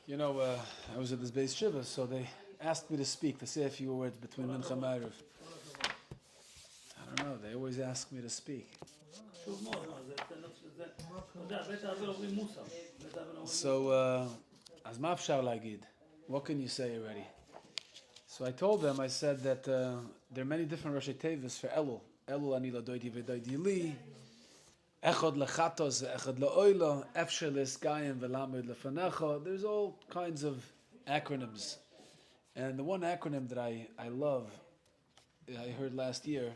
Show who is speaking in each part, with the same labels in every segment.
Speaker 1: You know, I was at this base shiva, so they asked me to speak, to say a few words between Mincha and Ma'ariv. I don't know, they always ask me to speak. So, as mafshar lagid, what can you say already? So I told them, I said that there are many different Rosh Tevis for Elul. Elul ani ladoiti v'doiti li, echad lechatos ve'echad le'oila, efsher le'skayim ve'lamed lefanecha. There's all kinds of acronyms. And the one acronym that I love, I heard last year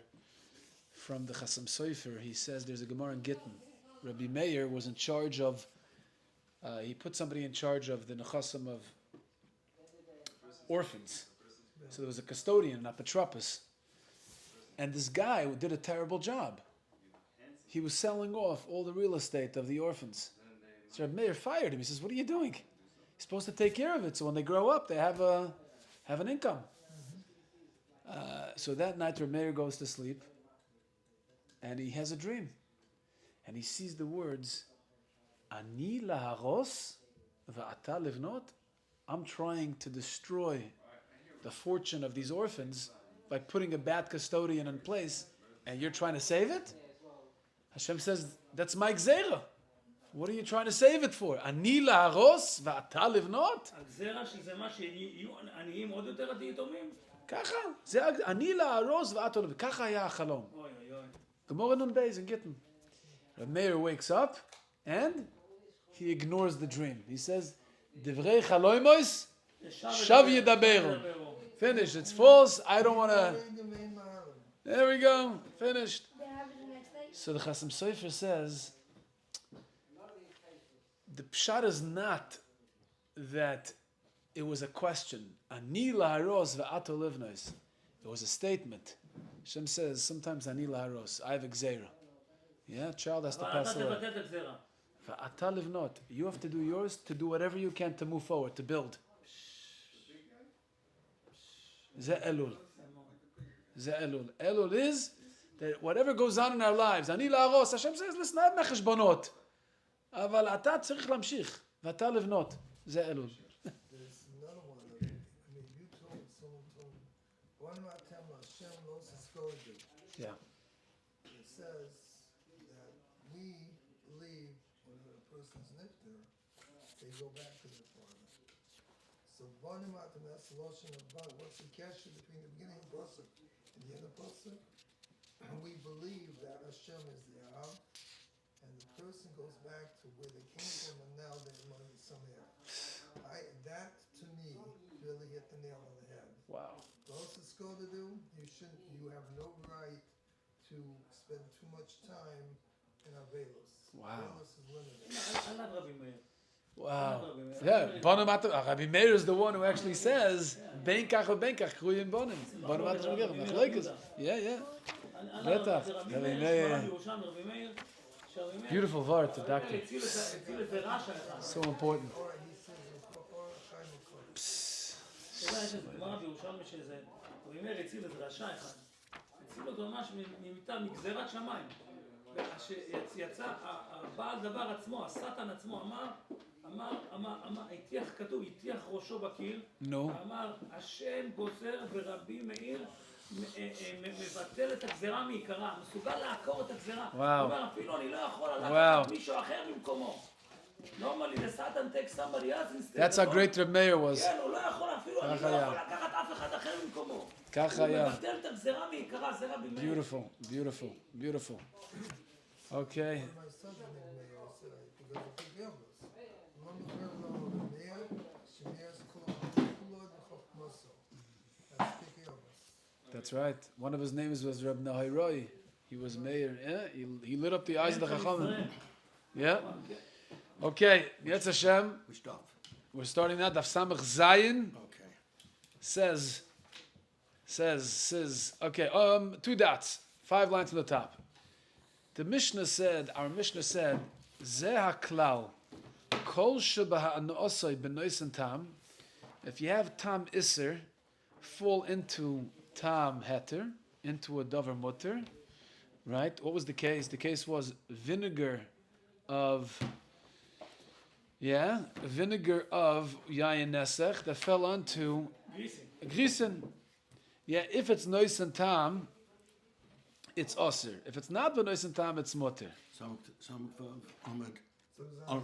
Speaker 1: from the Chasam Sofer, he says there's a Gemara in Gittin. Rabbi Meir was in charge of, he put somebody in charge of the Nechasim of orphans. So there was a custodian, an apotropos. And this guy did a terrible job. He was selling off all the real estate of the orphans. So Rabbi Meir fired him. He says, what are you doing? You're supposed to take care of it, so when they grow up, they have an income. So that night, Rabbi Meir goes to sleep, and he has a dream. And he sees the words, Ani laharos va'ata livnot. I'm trying to destroy the fortune of these orphans by putting a bad custodian in place, and you're trying to save it? Hashem says, that's my gzeira. What are you trying to save it for? Ani laharos va'ata livnot?
Speaker 2: הגזירה שזה מה שיהיו עניים עוד יותר יתומים?
Speaker 1: ככה, אני להרוס ואת עולה, וככה היה החלום.
Speaker 2: אוי אוי אוי.
Speaker 1: Gemara Nun Beis and Gittin. Reb Meir wakes up and he ignores the dream. He says, Divrei chaloimos, shav yedaberu. Finished. It's false. I don't want to. There we go. Finished. So the Chasam Sofer says, the pshat is not that it was a question. Ani laharos ve'ato livnos. It was a statement. Hashem says sometimes ani laharos. I have a gzeira. Yeah, child has to pass away. Ve'ata livnot. You have to do yours, to do whatever you can to move forward, to build. Ze elul. Ze elul. Elul is that whatever goes on in our lives. Ani laharos. Hashem says, listen, I have mecheshbonot. אבל אתה צריך להמשיך. ואתה לבנות. זה אלול. Yeah.
Speaker 3: It says that we believe when a person's nifter, they go back to their father. So Bonimatim, that's the lotion of Bon. What's the kesher between the beginning of Pasuk and the end of Pasuk? We believe that Hashem is the Av, and the person goes back to where they came from, and now they're among somewhere. That to me really hit the nail on the head.
Speaker 1: Wow.
Speaker 3: Those it's go to do, you have no right to spend too much time in Avelos.
Speaker 1: Wow.
Speaker 3: Avelos is limited.
Speaker 2: I love Rabbi Meir.
Speaker 1: Wow. Yeah, Rabbi Meir is the one who actually says, Ben kach v'ben kach kruyim bonim. Bonim atam v'gechem. Machlokes. Yeah. Betach. Rabbi Meir. Beautiful word to doctor. So important.
Speaker 2: רבי מאיר הציל איזה רשע אחד. הציל אותו ממש ממיטה, מגזירת שמיים. וכשיצא הבעל דבר עצמו, השטן עצמו אמר, כתוב, הטיח ראשו בקיר. אמר, השם גוזר ורבי מאיר מבטל את הגזירה מעיקרה, מסוגל לעקור את הגזירה. הוא אומר, אפילו אני לא יכול לקחת מישהו אחר במקומו. Normally the Satan takes somebody else instead.
Speaker 1: That's how great Rabbi Meir was.
Speaker 2: כן, הוא לא יכול אפילו, אני לא יכול לקחת אף אחד אחר במקומו.
Speaker 1: ככה היה.
Speaker 2: הוא מבטל את הגזירה מעיקרה, זה רבי מאיר.
Speaker 1: Beautiful. Okay. That's right. One of his names was Reb Nahairoi. He was mayor. Yeah, he lit up the eyes of the Chachamim. Yeah. Okay, Yetz Hashem. We're starting now. Daf Samach Zayin.
Speaker 4: Okay.
Speaker 1: Says. Okay, 2 dots. 5 lines from the top. Our Mishnah said, Zeh HaKlal, Kol Shebaha'an'osoi b'noisen tam. If you have tam iser, fall into tam heter, into a davar mutter. Right? What was the case? The case was vinegar of Yeah, vinegar of yayin nesech that fell onto grisen. Yeah, if it's nois and tam, it's osir. If it's not nois and tam, it's mutter.
Speaker 4: Some Ahmed.
Speaker 3: Some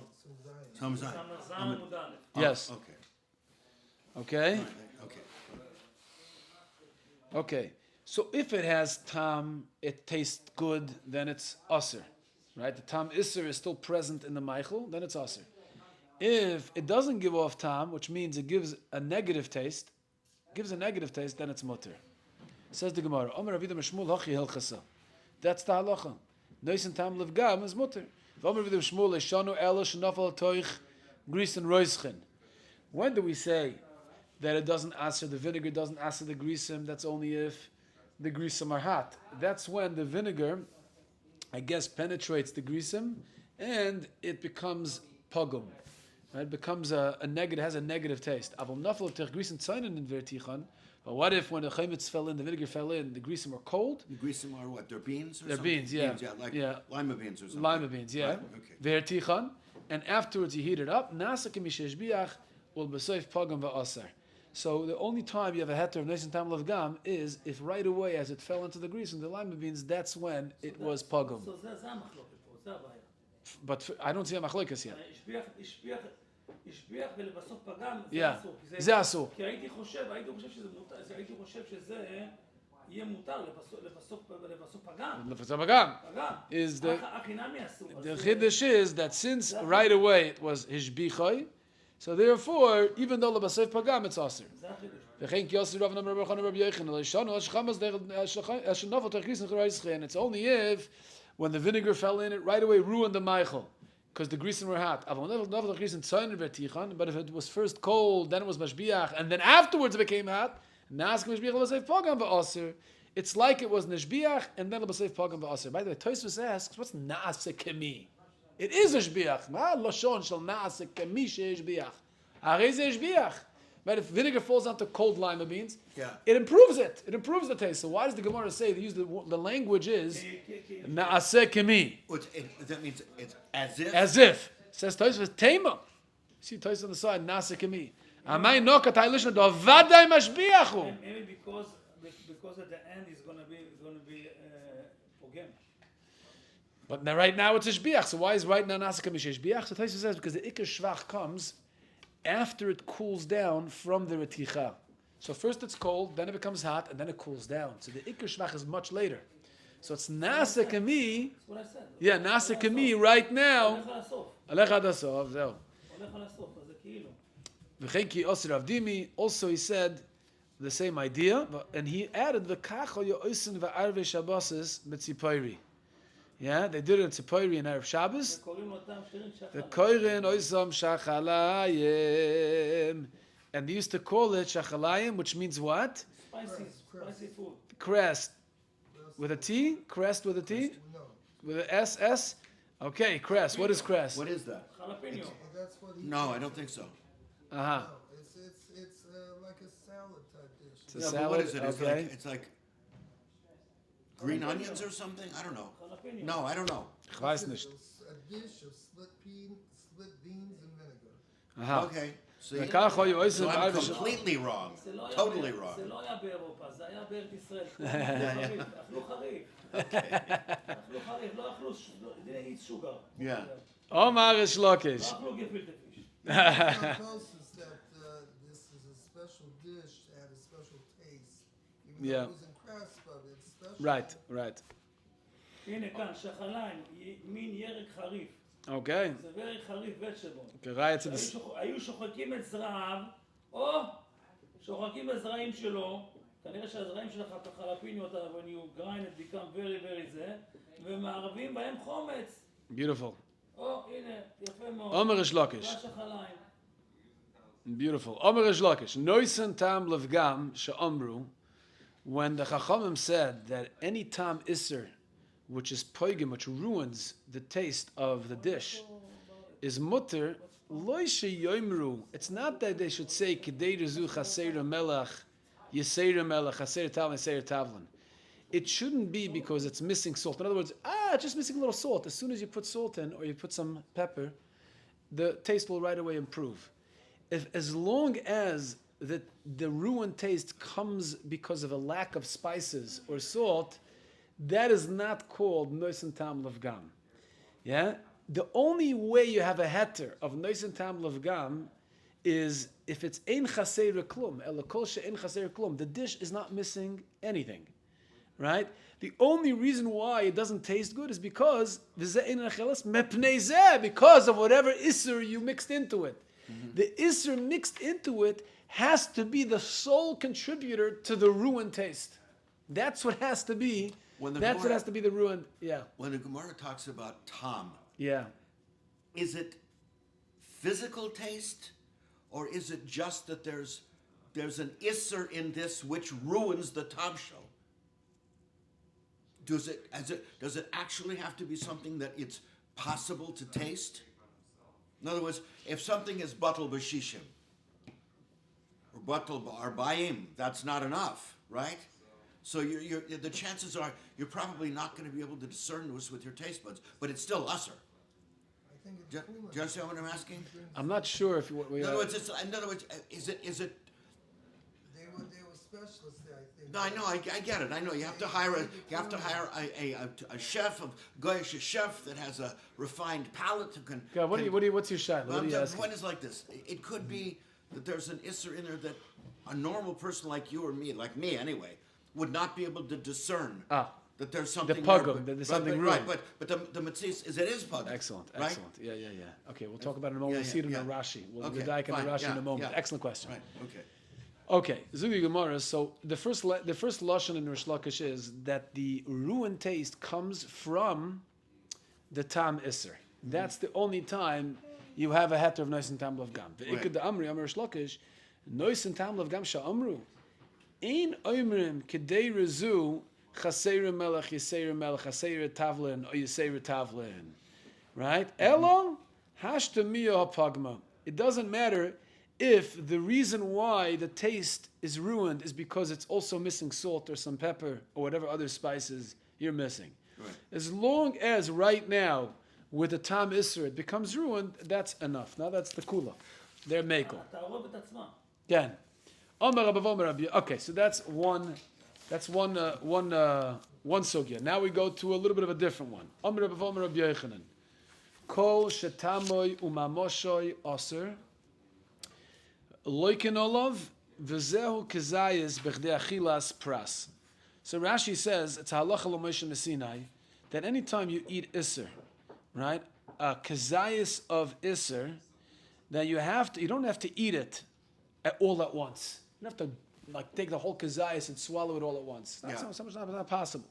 Speaker 4: Some Zion. Ahmed.
Speaker 1: Yes.
Speaker 4: Okay.
Speaker 1: Okay.
Speaker 4: Okay.
Speaker 1: Okay. So if it has tam, it tastes good, then it's osir. Right? The tam isser is still present in the meichel, then it's osir. If it doesn't give off tam, which means it gives a negative taste, then it's mutter. Says the Gemara, Omer Avidah Meshmul Hachi Hilchasa. That's the halacha. Nois and tam levgam is mutter. Omer Avidah Meshmul Eshanu Ela Shenafal Toich Gris and Roischen. When do we say that it doesn't answer the vinegar, doesn't answer the grisim? That's only if the grisim are hot. That's when the vinegar, I guess, penetrates the grisim and it becomes pogum. Right? It becomes a negative, has a negative taste. But what if when the chametz fell in, the vinegar fell in, the grisim are cold?
Speaker 4: The grisim are what? They're beans or
Speaker 1: They're
Speaker 4: something?
Speaker 1: beans, yeah.
Speaker 4: Beans, like
Speaker 1: Yeah.
Speaker 4: lima beans or something.
Speaker 1: Lima beans, yeah.
Speaker 4: Right, okay.
Speaker 1: Vertichan, and afterwards you heat it up. Nasa kemishesh biach ul besoif pogum va'asar. So the only time you have a heter of neis and tam lavgam is if right away as it fell into the grisim, the lima beans, that's when it was pogum.
Speaker 2: So זה המחלוקת פה, זה הבעיה.
Speaker 1: But I don't see a machlokas yet.
Speaker 2: השביח ולבסוף פגם, זה
Speaker 1: Yeah,
Speaker 2: אסור.
Speaker 1: זה אסור.
Speaker 2: כי הייתי חושב שזה מותר, הייתי חושב שזה יהיה מותר לבסוף פגם.
Speaker 1: Lefetza pagam
Speaker 2: פגם.
Speaker 1: is the
Speaker 2: החינמי אסור.
Speaker 1: the chiddush is that since right away it was hishbichai, so therefore even though lebasef pagam it's aser.
Speaker 2: זה החידוש.
Speaker 1: V'chein ki yosir Rav Namar Rabbi Yochanan Elishanu Hashchamas Hashanafal Terchis Necharayischei, and it's only if when the vinegar fell in it right away ruined the meichel because the grisin were hot. But if it was first cold, then it was mashbiach, and then afterwards it became hot. It's like it was neshbiach and then lebasef pagam v'aser. By the way, Tosfos asks, "What's naaseh kemi?" It is neshbiach. Ma lashon shel naaseh kemi sheishbiach. Harei ze neshbiach. But if vinegar falls onto cold lima beans, it improves it. It improves the taste. So why does the Gemara say they use the language is naaseh kemi?
Speaker 4: That means it's as if.
Speaker 1: As if. Says Tosfos tema. See Tosfos on the side naaseh kemi. Amay nokat haylishna do vaday mashbiachu.
Speaker 2: Maybe because at the end it's gonna be pogem.
Speaker 1: But now, right now it's a shbiach. So why is right now naaseh kemi shbiach? So Tosfos says because the ikar shvach comes after it cools down from the reticha. So first it's cold, then it becomes hot, and then it cools down. So the ikar shvach is much later. So it's naaseh kemi.
Speaker 2: That's what I said.
Speaker 1: Yeah, naaseh kemi right now.
Speaker 2: הולך
Speaker 1: Alech
Speaker 2: על הסוף.
Speaker 1: ad asov, zeo.
Speaker 2: הולך על הסוף, אז זה כאילו.
Speaker 1: V'chein ki osir avdimi. Also he said the same idea, and he added the kacho yo'osin va'arve shabbosis b'tzipayri. Yeah, they did it in Tzipayri in Erev Shabbos.
Speaker 2: קוראים אותם שירים
Speaker 1: The
Speaker 2: שחר.
Speaker 1: koirin oisam shachalayim, and they used to call it shachalayim, which means what?
Speaker 2: Spicy food.
Speaker 1: Crest with a T. Crest with a T.
Speaker 3: No,
Speaker 1: With an S. Okay, crest. What is crest?
Speaker 4: What is that?
Speaker 2: Jalapeno.
Speaker 3: that's what he.
Speaker 4: No, I don't think so.
Speaker 1: Uh huh.
Speaker 3: No, it's like a salad type dish.
Speaker 1: It's a
Speaker 4: Yeah, but
Speaker 1: salad.
Speaker 4: what is it?
Speaker 1: Okay.
Speaker 4: It's like green onions or something? I don't know.
Speaker 2: Jalapeno.
Speaker 4: No, I don't know.
Speaker 1: Ich weiß nicht.
Speaker 3: A dish of split beans and vinegar.
Speaker 1: Aha.
Speaker 4: Okay. See?
Speaker 1: The kacho yo'osin
Speaker 4: So I'm
Speaker 1: va'arve shabbosis.
Speaker 4: completely wrong.
Speaker 2: זה לא היה
Speaker 4: Totally
Speaker 2: ב-
Speaker 4: wrong.
Speaker 2: זה לא היה באירופה, זה היה בארץ ישראל. אכלו חריף. אכלו חריף, לא אכלו, they eat sugar.
Speaker 4: Yeah.
Speaker 1: Omar is
Speaker 2: לא
Speaker 1: Shlokish.
Speaker 2: אכלו gefilte fish.
Speaker 3: It tells us that this is a special dish that had a special taste. Even
Speaker 1: Yeah.
Speaker 3: though it was in crust, but it's special.
Speaker 1: Right.
Speaker 2: הנה כאן, שחליים, מין ירק חריף.
Speaker 1: Okay.
Speaker 2: זה very חריף vegetable.
Speaker 1: Right to the.
Speaker 2: היו שוחקים את זרעיו, שוחקים בזרעים שלו, כנראה שהזרעים של החלפיניו, when you grind it become very very זה, ומערבים בהם חומץ.
Speaker 1: Beautiful.
Speaker 2: הנה, יפה מאוד.
Speaker 1: Omar is Shlokish.
Speaker 2: זה השחליים.
Speaker 1: Beautiful. Omer Reish Lakish. Noisan tam levgam she'amru. When the Chachamim said that any tam iser, which is poigim, which ruins the taste of the dish, is mutter, loy she'yomru. It's not that they should say kidei rezu chaser melach, yeser melach, chaser tavlin, yeser tavlin. It shouldn't be because it's missing salt. In other words, it's just missing a little salt. As soon as you put salt in or you put some pepper, the taste will right away improve. As long as the ruined taste comes because of a lack of spices or salt, that is not called noisen tam levgam. Yeah? The only way you have a heter of noisen tam levgam is if it's ein chaser klum, elakol she'ein chaser klum. The dish is not missing anything, right? The only reason why it doesn't taste good is because because of whatever isser you mixed into it. The isser mixed into it has to be the sole contributor to the ruined taste. That's what has to be. What has to be the ruined. Yeah.
Speaker 4: When the Gemara talks about tam,
Speaker 1: Yeah.
Speaker 4: is it physical taste, or is it just that there's an isser in this which ruins the tam shell? Does it actually have to be something that it's possible to taste? In other words, if something is batal b'shishim or batal b'arbayim, that's not enough, right? So the chances are you're probably not going to be able to discern this with your taste buds, but it's still usser.
Speaker 3: I think it's
Speaker 4: Do
Speaker 3: cooler.
Speaker 4: you understand what I'm asking?
Speaker 1: I'm not sure if we
Speaker 4: In other words, is it?
Speaker 3: They were specialists there, I think.
Speaker 4: No, I know. I get it. I know. You have to hire a chef, a goyish chef that has a refined palate who can.
Speaker 1: God, what's your shot? What are you
Speaker 4: The
Speaker 1: asking?
Speaker 4: point is like this. It could be that there's an isser in there that a normal person like you or me, like me anyway, would not be able to discern. That there's something
Speaker 1: pugum,
Speaker 4: there,
Speaker 1: there's something
Speaker 4: right,
Speaker 1: ruined.
Speaker 4: but the mitzvah is it is pugum.
Speaker 1: Excellent,
Speaker 4: right?
Speaker 1: excellent. Yeah. Okay, we'll talk about it in a moment.
Speaker 4: Yeah,
Speaker 1: We'll see it in
Speaker 4: yeah.
Speaker 1: the Rashi. We'll
Speaker 4: Okay,
Speaker 1: dive into
Speaker 4: fine,
Speaker 1: Rashi in
Speaker 4: yeah,
Speaker 1: a moment.
Speaker 4: yeah.
Speaker 1: Excellent question.
Speaker 4: Right. Okay.
Speaker 1: Okay, Zugi Gemara. So the first lashon in Rish Lakish is that the ruined taste comes from the tam iser. That's the only time you have a heter of nois and tam lev gam. Ve'ikad amri amar Rish Lakish, nois and tam lev gam sha'amru ein oimrim kedei rezu chaseir melech yiseir melech chaseir tavlin or yiseir tavlin, right? Elo hashtamiyah pagma. It doesn't matter if the reason why the taste is ruined is because it's also missing salt or some pepper or whatever other spices you're missing.
Speaker 4: Right.
Speaker 1: As long as right now with the tam isser it becomes ruined, that's enough. Now that's the kula. They're mekel.
Speaker 2: התערובת עצמה.
Speaker 1: Again. Okay, so that's one sugya. Now we go to a little bit of a different one. Amar Rabbi Yochanan. Kol shetamoy umamoshoy aser loiken olav v'zehu kezayis b'chdei achilas pras. So Rashi says it's halacha l'moshe nesinai that anytime you eat iser, right, a kezayis of iser, that you don't have to eat it all at once. You don't have to take the whole kazayas and swallow it all at once. That's not possible.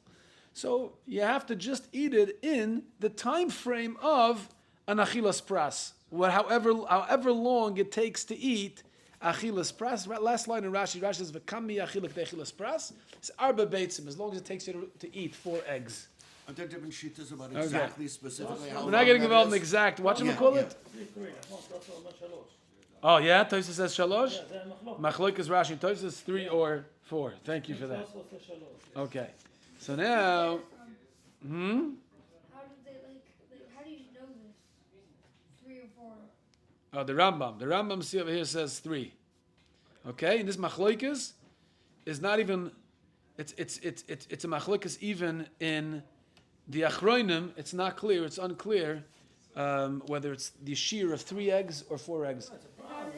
Speaker 1: So you have to just eat it in the time frame of an achilas pras. However long it takes to eat achilas pras. Last line in Rashi says v'kami achilak de'achilas pras. It's arba beitzim, as long as it takes you to eat 4 eggs.
Speaker 4: Are there different shittas about exactly specifically how
Speaker 1: We're
Speaker 4: long
Speaker 1: not getting
Speaker 4: that
Speaker 1: involved in
Speaker 4: is?
Speaker 1: exact. What you
Speaker 4: Yeah,
Speaker 1: call
Speaker 4: yeah.
Speaker 1: it?
Speaker 2: 3, נכון, תעשו אומר 3.
Speaker 1: Oh yeah, Tosa says shalosh.
Speaker 2: זה המחלוקת.
Speaker 1: Machlok is Rashi. Tosa says 3 or 4. Thank you for that.
Speaker 2: תעשו עושה 3.
Speaker 1: Okay, so now,
Speaker 5: How do they how do you know this? 3 or 4?
Speaker 1: oh the Rambam. The Rambam see over here says 3. Okay, and this machloikas is not even. It's a machloikas even in the achronim. It's not clear. It's unclear whether it's the shiur of 3 eggs or 4 eggs.
Speaker 2: It's a problem.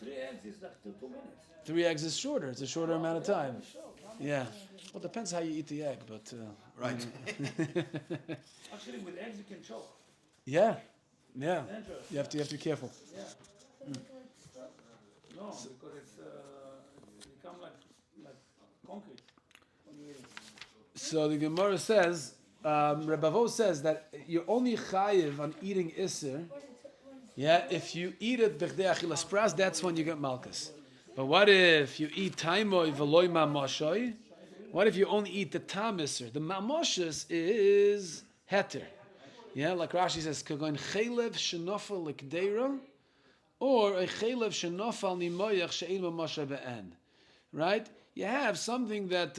Speaker 2: 3 eggs is like 2 minutes.
Speaker 1: 3 eggs is shorter. It's a shorter amount of time. Yeah. Well, it depends how you eat the egg, but
Speaker 4: Right.
Speaker 2: Actually, with eggs you can choke.
Speaker 1: yeah.
Speaker 2: Dangerous.
Speaker 1: You have to be careful.
Speaker 2: Yeah. No, because it's become like concrete when you eat it.
Speaker 1: So the Gemara says, Rabbi Gold says that you're only chayiv on eating iser. Yeah, if you eat it b'chdei achilas pras, that's when you get malchus. But what if you eat taimoy v'loy mamoshoy? What if you only eat the tam iser? The mamoshes is heter. Yeah, like Rashi says, kagon chelev shenofal l'kdeira, or a chelev shenofal nimoyach she'ein mamosha be'en. Right? You have something that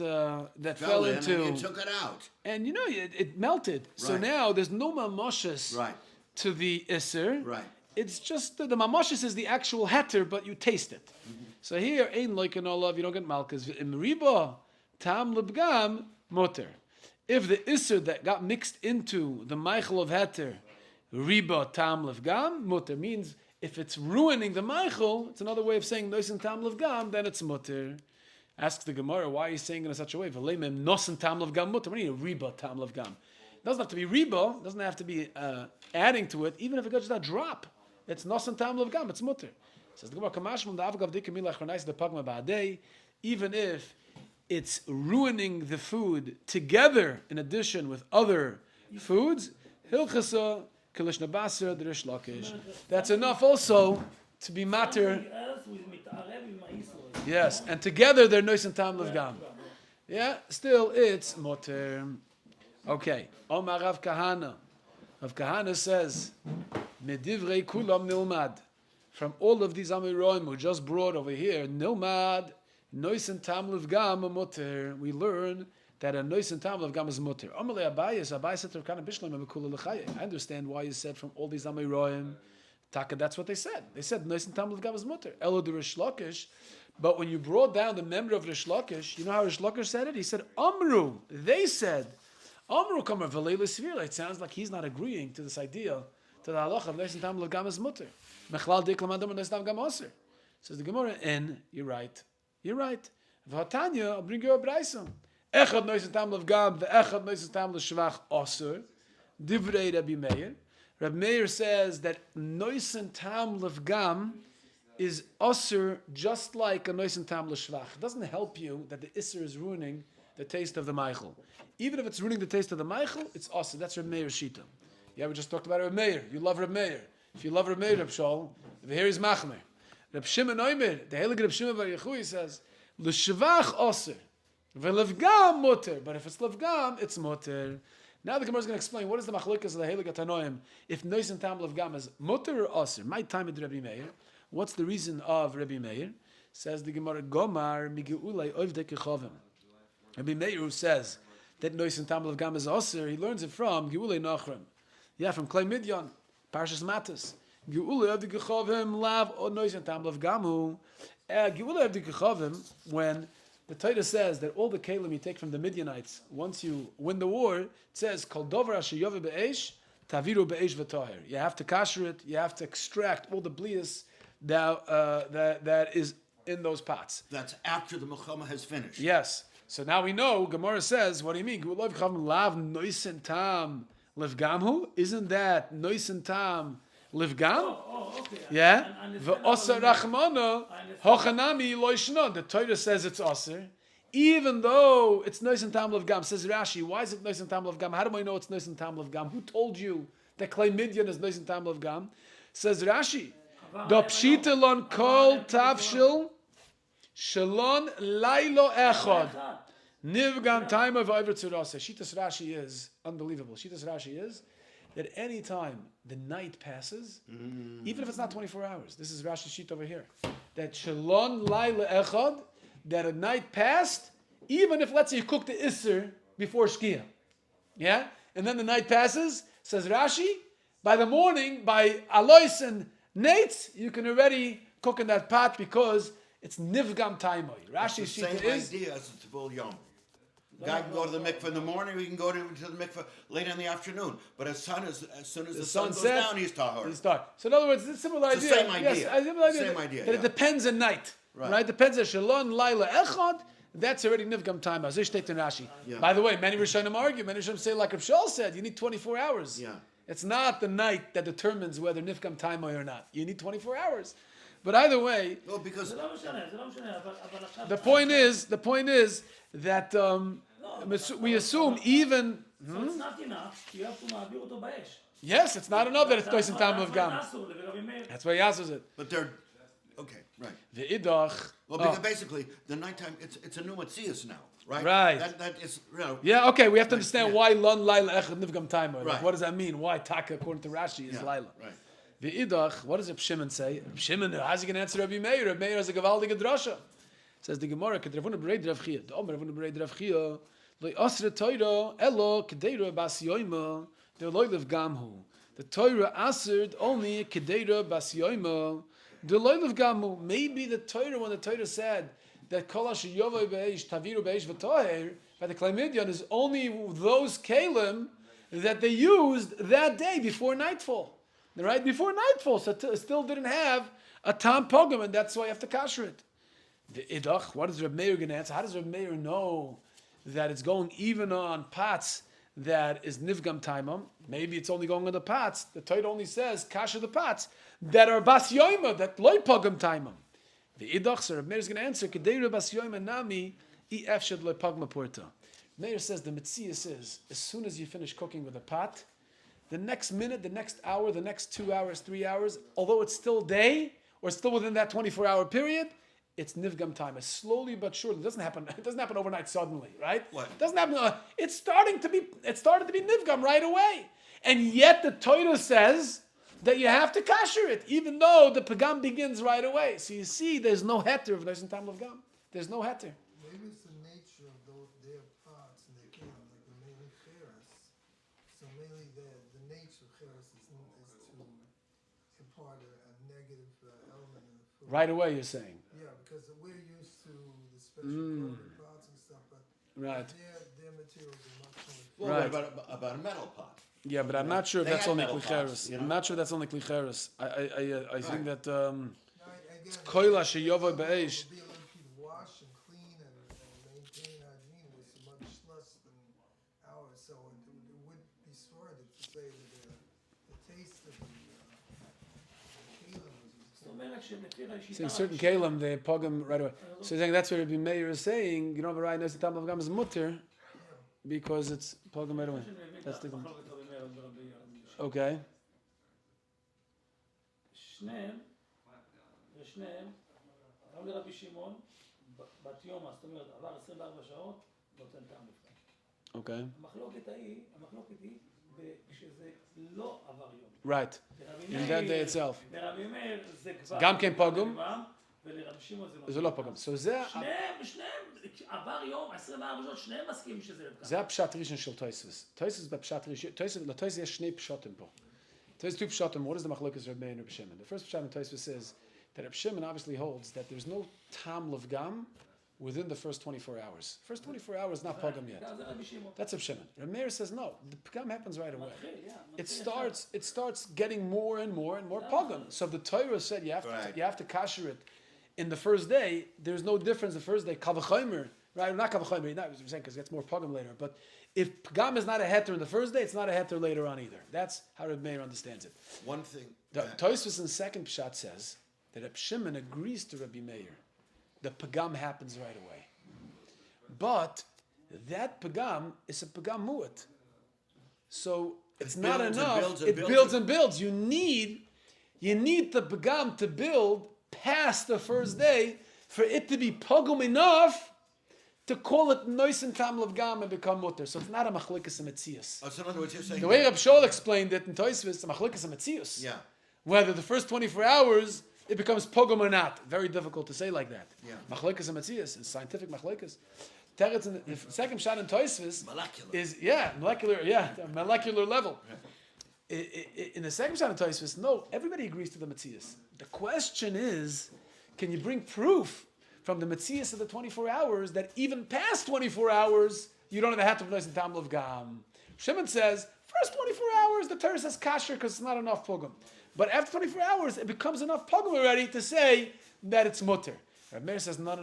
Speaker 1: fell
Speaker 4: in
Speaker 1: into,
Speaker 4: and you took it out.
Speaker 1: and it melted. So
Speaker 4: Right.
Speaker 1: now there's no mamoshes
Speaker 4: Right.
Speaker 1: to the iser.
Speaker 4: Right.
Speaker 1: it's just the mamashis is the actual heter, but you taste it. So here, ein like an olav, you don't get malkas. Im riba tam lebgam mutter. If the isser that got mixed into the meichel of heter, riba tam lebgam mutter, means if it's ruining the meichel, it's another way of saying noisen tam lebgam, then it's mutter. Asks the Gemara, why are you saying it in such a way? V'leimem nosen tam lebgam mutter. What do you mean riba tam lebgam? It doesn't have to be riba. It doesn't have to be adding to it. Even if it got just a drop, it's nosen tam lebgam. It's mutter. Says the Gemara, kamashmum the avgav dikam milach renais the pagma ba'adei. Even if it's ruining the food together in addition with other foods, hilchasa kalishna basar derish lakish. That's enough also to be matter. Yes, and together they're noisen tam levgam. Yeah, still it's moter. Okay. Omar Rav Kahana. Rav Kahana says, Medivrei kulam nilmad. From all of these Amiroim who just brought over here, nilmad, noisen tam levgam moter. We learn that a noisen tam levgam is moter. Amalei Abayis, Abayis said to Rav Kahana Bishlam Mekula L'chaye. I understand why you said from all these Amiroim. Taka, that's what they said. They said noisen tam levgam is moter. Elo de Rish Lakish. But when you brought down the member of Rish Lakish, you know how Rish Lakish said it? He said, Amru. They said, Amru kamer v'leila svira. It sounds like he's not agreeing to this idea, to the halacha of noisen tam levgam is mutter. Mechlal diklam adam noisen tam levgam aser. Says the Gemara, and you're right. You're right. V'hatanya, I'll bring you a brayso. Echad noisen tam levgam, ve'echad noisen tam l'shvach aser. Divrei Rabbi Meir. Rabbi Meir says that noisen tam levgam is usr just like a noisen tam l'shvach. It doesn't help you that the isser is ruining the taste of the meichel. Even if it's ruining the taste of the meichel, it's usr. That's Rabbi Meir's shita. Yeah, we just talked about Rabbi Meir. You love Rabbi Meir. If you love Rabbi Meir, Rabbi Shaul, here is machmer. Rabbi Shimon Omer, the Heilige Rabbi Shimon Bar Yechui says, l'shvach usr, v'levgam muter. But if it's levgam, it's muter. Now the Gemara is going to explain what is the machlokas of the Heilige Tanoim if noisen tam levgam is muter or usr. My time with Rabbi Meir. What's the reason of Rabbi Meir? Says the Gemara, Gomar migeulei ovdei kechavim. Rabbi Meir, who says that noisen tam levgam is usr, he learns it from geulei nachrim. Yeah, from Klei Midyan, Parshas Matas. Geulei ovdei kechavim lav o noisen tam levgamu. Geulei ovdei kechavim, when the Torah says that all the kelim you take from the Midianites, once you win the war, it says, Kol dover asher yove be'esh, taviru be'esh v'toher. You have to kasher it, you have to extract all the blias that is in those pots.
Speaker 4: That's after the Milchama has finished.
Speaker 1: Yes. So now we know, Gemara says, what do you mean? Geulei ovdei kechavim lav noisen tam levgamhu? Isn't that noisen tam levgam?
Speaker 2: Okay.
Speaker 1: Yeah.
Speaker 2: I
Speaker 1: V'oser rachmana hochanami loishnon. The Torah says it's oser, even though it's noisen tam levgam. Says Rashi, why is it noisen tam levgam? How do I know it's noisen tam levgam? Who told you that Klei Midyan is noisen tam levgam? Says Rashi, the pshita lon kol tavshil shalon lailo echad nivgam time of over tzurasa. Shitas Rashi is unbelievable. Shitas Rashi is that any time the night passes, even if it's not 24 hours, this is Rashi's sheet over here, that shalon laila echad, that a night passed, even if, let's say, you cooked the isser before shkia, yeah, and then the night passes, says Rashi, by the morning, by alois and nates, you can already cook in that pot because it's nivgam taimoy. Rashi's sheet is
Speaker 4: same idea as the Tivol Yom. Guy can go to the mikveh in the morning, we can go to the mikveh late in the afternoon. But as soon as the sun goes down, he's tahor.
Speaker 1: So in other words, it's a similar idea.
Speaker 4: It's the same idea.
Speaker 1: Yes, a similar idea.
Speaker 4: Same idea,
Speaker 1: That
Speaker 4: yeah.
Speaker 1: it depends at night. Right? Depends on Shalon, Laila, Echad. That's already Nivgam time. Azishteit and Rashi.
Speaker 4: Yeah.
Speaker 1: By the way, many Rishonim argue. Many Rishonim say, like Rav Shaul said, you need 24 hours.
Speaker 4: Yeah.
Speaker 1: It's not the night that determines whether Nivgam time or not. You need 24 hours. But either way,
Speaker 4: No, because
Speaker 1: the point is that we assume even.
Speaker 2: So it's not enough. You have to ma'avir oto ba'esh.
Speaker 1: Yes, it's not enough that it's
Speaker 2: That's
Speaker 1: Toisin Tam
Speaker 2: why
Speaker 1: of Gam.
Speaker 2: Asur le'Rabbi Meir.
Speaker 1: That's why he answers it.
Speaker 4: but they're okay, right.
Speaker 1: The idach.
Speaker 4: Well, because basically the nighttime it's a new Matzias now, right?
Speaker 1: Right.
Speaker 4: That is
Speaker 1: Yeah, okay, we have to
Speaker 4: Right,
Speaker 1: understand
Speaker 4: yeah.
Speaker 1: why Lon Laila Echad Nivgam Timer. Like,
Speaker 4: Right.
Speaker 1: what does that mean? Why Taka, according to Rashi, is
Speaker 4: Yeah,
Speaker 1: Laila?
Speaker 4: right.
Speaker 1: The idach, what does Reb Shimon say? Reb Shimon, how's he going to answer Rabbi Meir? Rabbi Meir has a gavaldige drasha. Says the Gemara, Kedravuna Berei Drav Chia. The Omer Ravuna Berei Drav Chia. Lo Asra Toiro, Elo, Kedeiro Bas Yoima, the Loilev Gamhu. The Torah answered only Kedera Bas Yoima, the Loil of Gamu. Maybe the Torah, when the Torah said that Kol Asher Yovoi Be'esh, Taviru Be'esh V'toher, by the Klamidion, is only those Kalim that they used that day before nightfall. Right? Before nightfall, so it still didn't have a Tam Pogam, and that's why you have to kasher it. The Idach, what is Reb Meir going to answer? How does Reb Meir know that it's going even on pots that is Nivgam Taimam? Maybe it's only going on the pots. The Torah only says, kasher the pots that are Bas Yoima, that Loi Pogam Taimam. The Idach, so Reb Meir is going to answer, Kedera Bas Yoima Nami, Efshed Loi Pogma Porta. Meir says the Metzias is, as soon as you finish cooking with a pot, the next minute, the next hour, the next 2 hours, 3 hours, although it's still day, or still within that 24-hour period, it's nivgam time. It's slowly but surely. It doesn't happen overnight suddenly, right?
Speaker 4: What?
Speaker 1: It doesn't happen. It started to be nivgam right away. And yet the Torah says that you have to kasher it, even though the pagam begins right away. So you see, there's no heter of Noisen Tam of Gam. There's no heter.
Speaker 3: Maybe it's the nature of their parts and their kingdom, like the mainly Cheres. So mainly the nature of Cheres is to impart a negative element in the food.
Speaker 1: Right away, you're saying.
Speaker 3: Yeah, because we're used to the special cooking pots and stuff, but
Speaker 1: Right.
Speaker 3: their materials are much more.
Speaker 4: Well,
Speaker 1: Right.
Speaker 4: what about a metal pot?
Speaker 1: Yeah, but I'm not sure if
Speaker 4: They
Speaker 1: that's
Speaker 4: had
Speaker 1: only
Speaker 4: metal
Speaker 1: klicheres.
Speaker 4: pots, you
Speaker 1: I'm
Speaker 4: know?
Speaker 1: not sure that's only klicheres. I think that
Speaker 3: Again,
Speaker 1: koila sheyova be'esh.
Speaker 3: It'll be able to keep wash and clean and maintain hygiene with so much less than hours. So it would be sworn to say that the taste of the kalim
Speaker 2: זאת אומרת שלפי השיטה...
Speaker 1: Saying certain kalim they pog them right away. So you're saying that's what Rabbi Meir is saying. You don't have a right Noisen Tam of Gam is mutter because it's pog them right away. That's the okay.
Speaker 2: שניהם, גם לרבי שמעון, בת יומא, זאת אומרת, עבר 24 שעות, נותן טעם לפני.
Speaker 1: Okay.
Speaker 2: המחלוקת היא כשזה לא עבר יום.
Speaker 1: Right. In that day itself.
Speaker 2: לרבי מאיר זה כבר...
Speaker 1: גם כן פוגם?
Speaker 2: ולרבי שמעון זה לא.
Speaker 1: זה לא פוגם. So זה
Speaker 2: עבר יום, 24 שעות, שניהם מסכימים שזה לפני.
Speaker 1: זה הפשט ראשון של טויסוס. טויסוס בפשט ראשון. לטויסוס יש שני פשטים פה. There's two pshatim. What is the machlokas Reb Meir and Reb Shimon? The first pshat in Tosfos says that Reb Shimon obviously holds that there's no tam levgam within the first 24 hours. First 24 hours not pagam yet. That's Reb Shimon. Reb Meir says no. The pagam happens right away. It starts getting more and more pagam. So the Torah said you have to kasher it in the first day. There's no difference the first day. Kavachomer, right? Not kavachomer. Not saying because it gets more pagam later, but. If pagam is not a heter in the first day, it's not a heter later on either. That's how Reb Meir understands it.
Speaker 4: One thing.
Speaker 1: The Tosfos in the second pshat says that Reb Shimon agrees to Rabbi Meir. The pagam happens right away, but that pagam is a pagam mu'at. So it's not enough. It builds and builds. You need the pagam to build past the first day for it to be pagam enough to call it Noisen Tam Levgam and become mutter. So it's not a machlikas metzius.
Speaker 4: Oh, so in other words, you're saying
Speaker 1: The way Rabbi Shaul explained it in Tosfos, a machlikas metzius.
Speaker 4: Yeah.
Speaker 1: Whether the first 24 hours it becomes pogum or not. Very difficult to say like that.
Speaker 4: Yeah.
Speaker 1: Machlikas metzius is scientific machlikas. Teretz in the second shot in Tosfos is molecular level. In the second shot in Tosfos, no, everybody agrees to the metzius. The question is, can you bring proof from the Metzias of the 24 hours that even past 24 hours, you don't have a hat of Noisen Tam Levgam? Shimon says, first 24 hours, the Torah says kasher because it's not enough pogum. But after 24 hours, it becomes enough pogum already to say that it's mutter. Rabbi Meir says, no.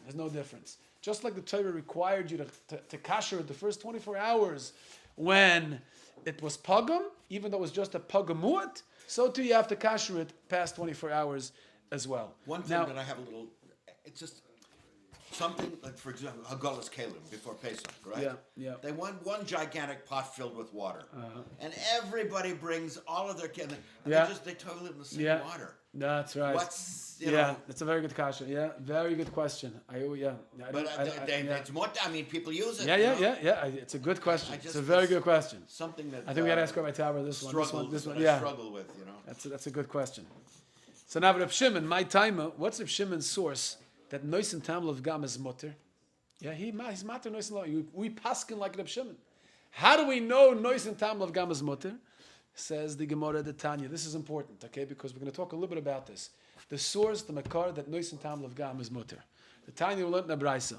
Speaker 1: There's no difference. Just like the Torah required you to kasher it the first 24 hours when it was pogum, even though it was just a pogum mu'at, so too you have to kasher it past 24 hours as well.
Speaker 4: One thing that I have a little... It's just something like, for example, Hagalas Kalim before Pesach, right?
Speaker 1: Yeah.
Speaker 4: They want one gigantic pot filled with water, and everybody brings all of their kids. They totally live in the same water.
Speaker 1: That's right. That's a very good question. Yeah, very good question.
Speaker 4: It's more. I mean, people use it.
Speaker 1: Yeah. It's a good question. It's a very good question.
Speaker 4: Something that
Speaker 1: I think we got to ask Rabbi Tower this one.
Speaker 4: Yeah, struggle with.
Speaker 1: That's a good question. So now, Reb Shimon, my timer. What's Reb Shimon's source? That Noisen Tam Levgam is mutter. Yeah, he's matter Noisen Levgam. We paskin like Reb Shimon. How do we know Noisen Tam Levgam is mutter? says the Gemara de Tanya. This is important, okay, because we're going to talk a little bit about this. The source, the makar, that nois and tam gam is mutter. The Tanya will learn in the Braisa.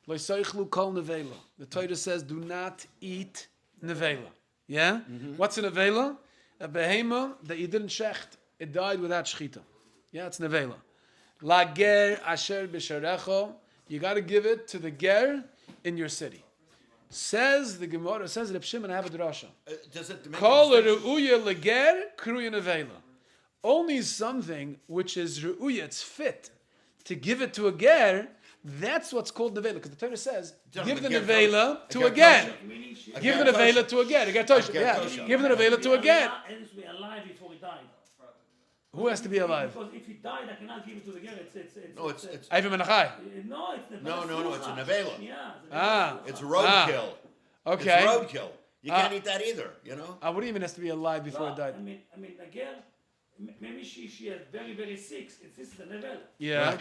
Speaker 1: Lo yisaychlu kol nevela. The Torah says, do not eat nevela. Yeah? What's a nevela? A behema that you didn't shecht. It died without shechita. Yeah, it's nevela. La ger asher b'sharecho. You got to give it to the ger in your city. Says the Gemara, says Reb Shimon, I have a drasha.
Speaker 4: Does it make
Speaker 1: Kol
Speaker 4: a distinction?
Speaker 1: re'uya leger kruya nevela. Only something which is re'uya, it's fit to give it to a ger, that's what's called nevela. Because the Torah says, give the nevela to a ger.
Speaker 2: Meaning she
Speaker 1: Give the nevela to a ger. A ger tosha. Yeah,
Speaker 4: tosha.
Speaker 1: give the nevela to a ger.
Speaker 2: It has to be alive before he died.
Speaker 1: Who has to be alive?
Speaker 2: Because if he died, I cannot give it to the girl.
Speaker 4: No, it's
Speaker 1: Avim Menachai.
Speaker 2: No, it's the
Speaker 4: no, it's a nevela.
Speaker 2: Yeah.
Speaker 1: Ah.
Speaker 4: It's roadkill.
Speaker 1: Okay.
Speaker 4: It's roadkill. You can't eat that either, you know?
Speaker 1: What do you mean has to be alive before it died?
Speaker 2: I mean, the girl, maybe she is very, very sick. This is the nevela.
Speaker 1: Yeah.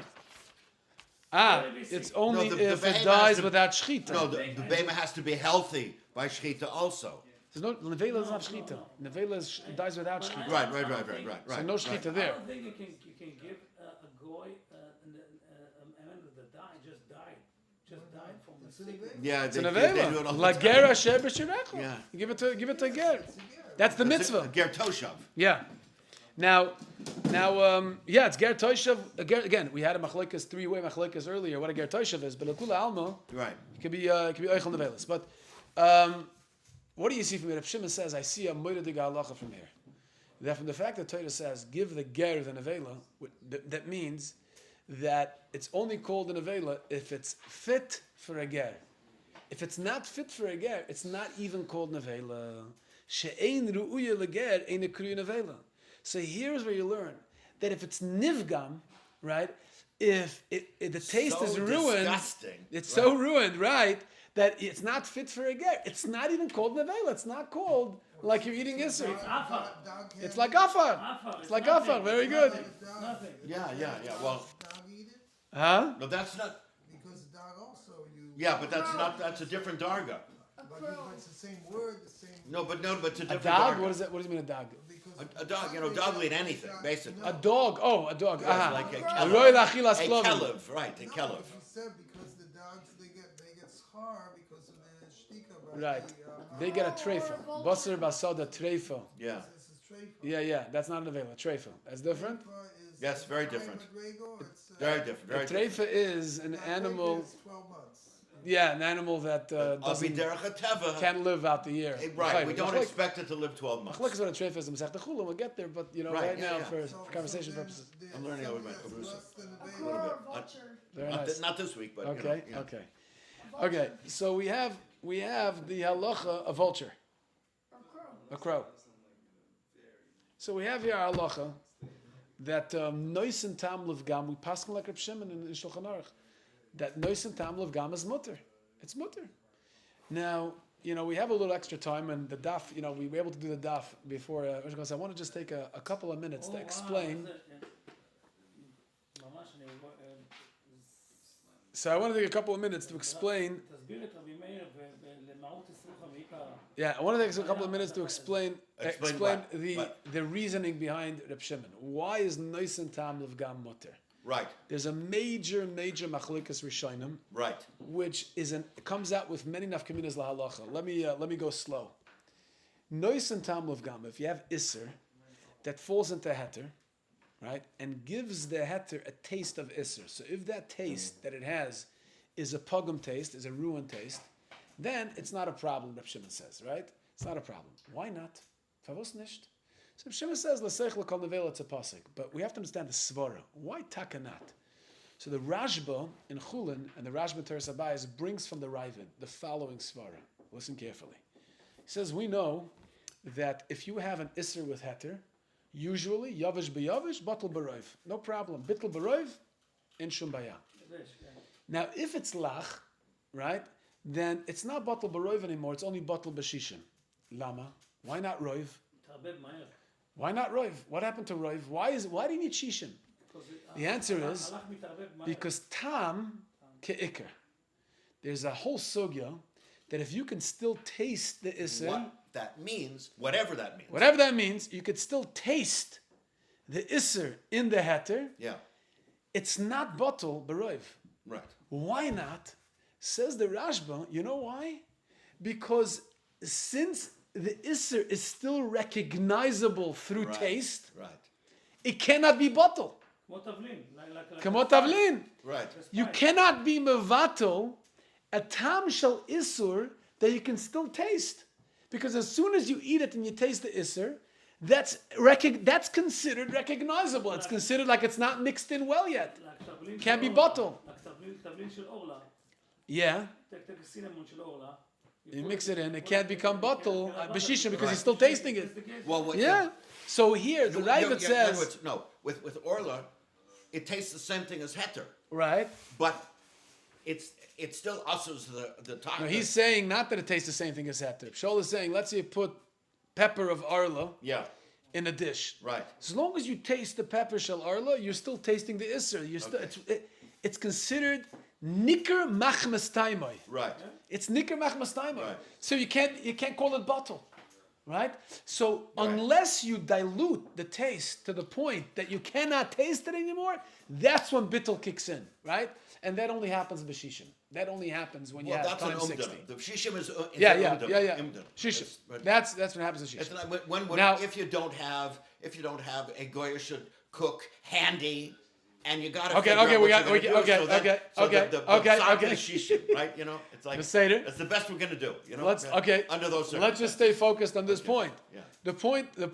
Speaker 4: Right.
Speaker 1: It's only
Speaker 4: No, the
Speaker 1: if it
Speaker 4: behemoth
Speaker 1: dies
Speaker 4: has to-
Speaker 1: without shechita.
Speaker 4: No, the bema has to be healthy by shechita also.
Speaker 1: There's no nevela is not shechita. Nevela is dies without shechita.
Speaker 4: Right.
Speaker 1: So no shechita
Speaker 2: I
Speaker 1: there.
Speaker 2: don't think you can give a goy a man that died from
Speaker 3: It's
Speaker 2: the
Speaker 3: in the
Speaker 2: sick.
Speaker 3: veil.
Speaker 4: Yeah,
Speaker 1: It's a
Speaker 4: they do it all
Speaker 1: nevela.
Speaker 4: the
Speaker 1: La
Speaker 4: time.
Speaker 1: ger asher b'shirecho.
Speaker 4: Yeah.
Speaker 1: Give it to a ger.
Speaker 3: It's a ger.
Speaker 1: That's the
Speaker 4: That's it,
Speaker 1: mitzvah.
Speaker 4: Ger Toshav.
Speaker 1: Yeah. Now, yeah, it's ger toshav. Again, we had a machlekes, three-way machlekes earlier. What a ger toshav is, but a kula alma.
Speaker 4: Right.
Speaker 1: It could be oichel nevelas. But what do you see from it? Reb Shimon says, I see a moira de halacha from here. That from the fact that Torah says, give the ger the nevela, that means that it's only called a nevela if it's fit for a ger. If it's not fit for a ger, it's not even called nevela. She'ein ru'uya leger ein kruya nevela. So here's where you learn that if it's nivgam, right? If the taste
Speaker 4: So
Speaker 1: is ruined,
Speaker 4: disgusting,
Speaker 1: it's so ruined, right? That it's not fit for a ger. It's not even called nevela. It's not called like you're eating isser.
Speaker 2: Afar.
Speaker 1: It's like afar.
Speaker 2: Afar.
Speaker 1: It's like afar. Very good.
Speaker 2: Nothing.
Speaker 4: Yeah. Well,
Speaker 3: Dog eat it?
Speaker 1: Huh?
Speaker 4: no, that's not.
Speaker 3: Because the dog also you.
Speaker 4: Yeah, but that's a different darga.
Speaker 3: But it's the same word, the same.
Speaker 4: No, but it's a
Speaker 1: A
Speaker 4: different
Speaker 1: dog?
Speaker 4: darga.
Speaker 1: What is that? What does it mean, a dog?
Speaker 3: Because
Speaker 4: A dog, dog will eat anything, basically.
Speaker 1: A dog. Oh, a dog.
Speaker 4: Yeah,
Speaker 1: Aha.
Speaker 4: like a
Speaker 1: A
Speaker 4: kelev.
Speaker 1: royal achilas
Speaker 4: A
Speaker 1: klovim.
Speaker 4: kelev, right? A
Speaker 3: No,
Speaker 4: kelev.
Speaker 3: but you said because the dogs they get schar because of the shtika. By
Speaker 1: Right.
Speaker 3: The,
Speaker 1: They get a treifa. Basar basada treifa.
Speaker 4: Yeah.
Speaker 3: This is treifa.
Speaker 1: Yeah. That's not an avela. Treifa. That's different.
Speaker 3: Treifa is
Speaker 4: Yes, very
Speaker 3: high
Speaker 4: different.
Speaker 3: McGregor, it's,
Speaker 4: Very different.
Speaker 1: The
Speaker 4: Very different.
Speaker 1: treifa is an
Speaker 3: McGregor
Speaker 1: animal.
Speaker 3: is 12 months.
Speaker 1: Yeah, an animal that
Speaker 4: I'll be
Speaker 1: doesn't
Speaker 4: derech hateva.
Speaker 1: can't live out the year.
Speaker 4: Right. We don't
Speaker 1: Machlek-
Speaker 4: expect it to live 12 months.
Speaker 1: Machlek is what a treifa is. Masech Chulam. We'll get there, but
Speaker 4: Right,
Speaker 1: now
Speaker 4: yeah.
Speaker 1: for
Speaker 3: So
Speaker 1: conversation
Speaker 3: then
Speaker 1: purposes.
Speaker 3: the-
Speaker 4: I'm learning
Speaker 3: something
Speaker 4: about
Speaker 3: that's
Speaker 4: Caruso.
Speaker 3: less than a
Speaker 5: A
Speaker 3: veil.
Speaker 5: crow or a vulture.
Speaker 1: Very nice.
Speaker 4: Not this week, but
Speaker 1: Okay.
Speaker 4: you know, yeah.
Speaker 1: Okay. So we have the halacha, a vulture,
Speaker 5: Or crow.
Speaker 1: a crow. So we have here our halacha that nois and tam levgam, we pass like Reb Shimon in Shulchan Aruch, that nois and tam levgam is mutter. It's mutter. Now, we have a little extra time, and the daf, we were able to do the daf before. I want to just take a couple of minutes to explain. So I want to take a couple of minutes to explain.
Speaker 2: תסביר את רבי מאיר ולמהות 25 ועיקר.
Speaker 1: Yeah, I want to take a couple of minutes to explain
Speaker 4: Explain what?
Speaker 1: the reasoning behind Reb Shimon. Why is nois and tam levgam mutter?
Speaker 4: Right.
Speaker 1: There's a major machlikas rishonim,
Speaker 4: Right.
Speaker 1: which comes out with many nafkaminas lahalacha. Let me go slow. Nois and tam levgam. If you have isser that falls into heter, right, and gives the heter a taste of isser. So if that taste that it has is a pogum taste, is a ruined taste, then it's not a problem. Reb Shimon says, right? It's not a problem. Why not? Favos nicht. So Reb Shimon says, "L'seich l'kol nevela," it's a pasuk, but we have to understand the svara. Why takanat? So the Rashba in Chulin and the Rashba Teres Abayis brings from the Ravid the following svara. Listen carefully. He says, we know that if you have an isser with heter, usually yavish b'yavish, batel b'roiv, no problem. Bittel b'roiv, in shum bayah. Now, if it's lach, right, then it's not batel b'roiv anymore. It's only batel b'shishim. Lama? Why not roiv?
Speaker 2: תערבב מהר.
Speaker 1: Why not roiv? What happened to roiv? Why do you need shishim? The answer is
Speaker 2: הלך מתערבב מהר.
Speaker 1: because tam ke'ikr. There's a whole sugya that if you can still taste the isser,
Speaker 4: that means, whatever that means.
Speaker 1: Whatever that means, you could still taste the isser in the heter.
Speaker 4: Yeah,
Speaker 1: It's not bottle beroiv.
Speaker 4: right.
Speaker 1: Why not? Says the Rashba, you know why? Because since the isser is still recognizable through
Speaker 4: Right,
Speaker 1: taste,
Speaker 4: right,
Speaker 1: it cannot be bottle.
Speaker 2: כמו תבלין.
Speaker 1: Kamot tavlin.
Speaker 4: right.
Speaker 1: You cannot be mevatel a tam shel isur that you can still taste. Because as soon as you eat it and you taste the isur, that's considered recognizable. It's considered like it's not mixed in well yet. Can't be bottle.
Speaker 2: תבלין של אורלה,
Speaker 1: Yeah,
Speaker 2: תק סינמון של אורלה.
Speaker 1: you mix it in, it can't become bottle b'shisha because you're still tasting it.
Speaker 4: Well, what,
Speaker 1: Yeah. So here the Ravid
Speaker 4: in other
Speaker 1: says,
Speaker 4: words, no, with Orla, it tastes the same thing as Heter,
Speaker 1: right?
Speaker 4: but it still ushers the top.
Speaker 1: No, he's saying not that it tastes the same thing as heter. Shol is saying, let's say you put pepper of arla
Speaker 4: Yeah,
Speaker 1: in a dish.
Speaker 4: right.
Speaker 1: As long as you taste the pepper shel arla, you're still tasting the isser. You're still it's considered nicker machmas taimai.
Speaker 4: Right.
Speaker 1: It's nicker machmas taimai.
Speaker 4: Right.
Speaker 1: So you can't call it bottle, right? So
Speaker 4: Right.
Speaker 1: unless you dilute the taste to the point that you cannot taste it anymore, that's when bittul kicks in, right? And that only happens in b'shishim. That only happens when you
Speaker 4: Well,
Speaker 1: have
Speaker 4: that's an
Speaker 1: time 60.
Speaker 4: umdana. The shishim is
Speaker 1: Yeah,
Speaker 4: an
Speaker 1: yeah,
Speaker 4: umdana.
Speaker 1: yeah.
Speaker 4: Umdana.
Speaker 1: Shishim.
Speaker 4: But
Speaker 1: That's what happens in
Speaker 4: it's
Speaker 1: shishim.
Speaker 4: not, when
Speaker 1: Now-
Speaker 4: if you don't have a goyer should cook handy, and you got to
Speaker 1: Okay,
Speaker 4: figure
Speaker 1: okay,
Speaker 4: out
Speaker 1: we
Speaker 4: what
Speaker 1: got-
Speaker 4: you're gonna
Speaker 1: okay,
Speaker 4: do, so that-
Speaker 1: okay,
Speaker 4: so
Speaker 1: okay,
Speaker 4: the
Speaker 1: okay,
Speaker 4: tzad
Speaker 1: okay.
Speaker 4: is shishim, right? You know, it's like
Speaker 1: The Seder.
Speaker 4: it's the best we're gonna do. You know,
Speaker 1: Let's
Speaker 4: under those circumstances.
Speaker 1: Let's just stay focused on this point.
Speaker 4: Yeah.
Speaker 1: The point the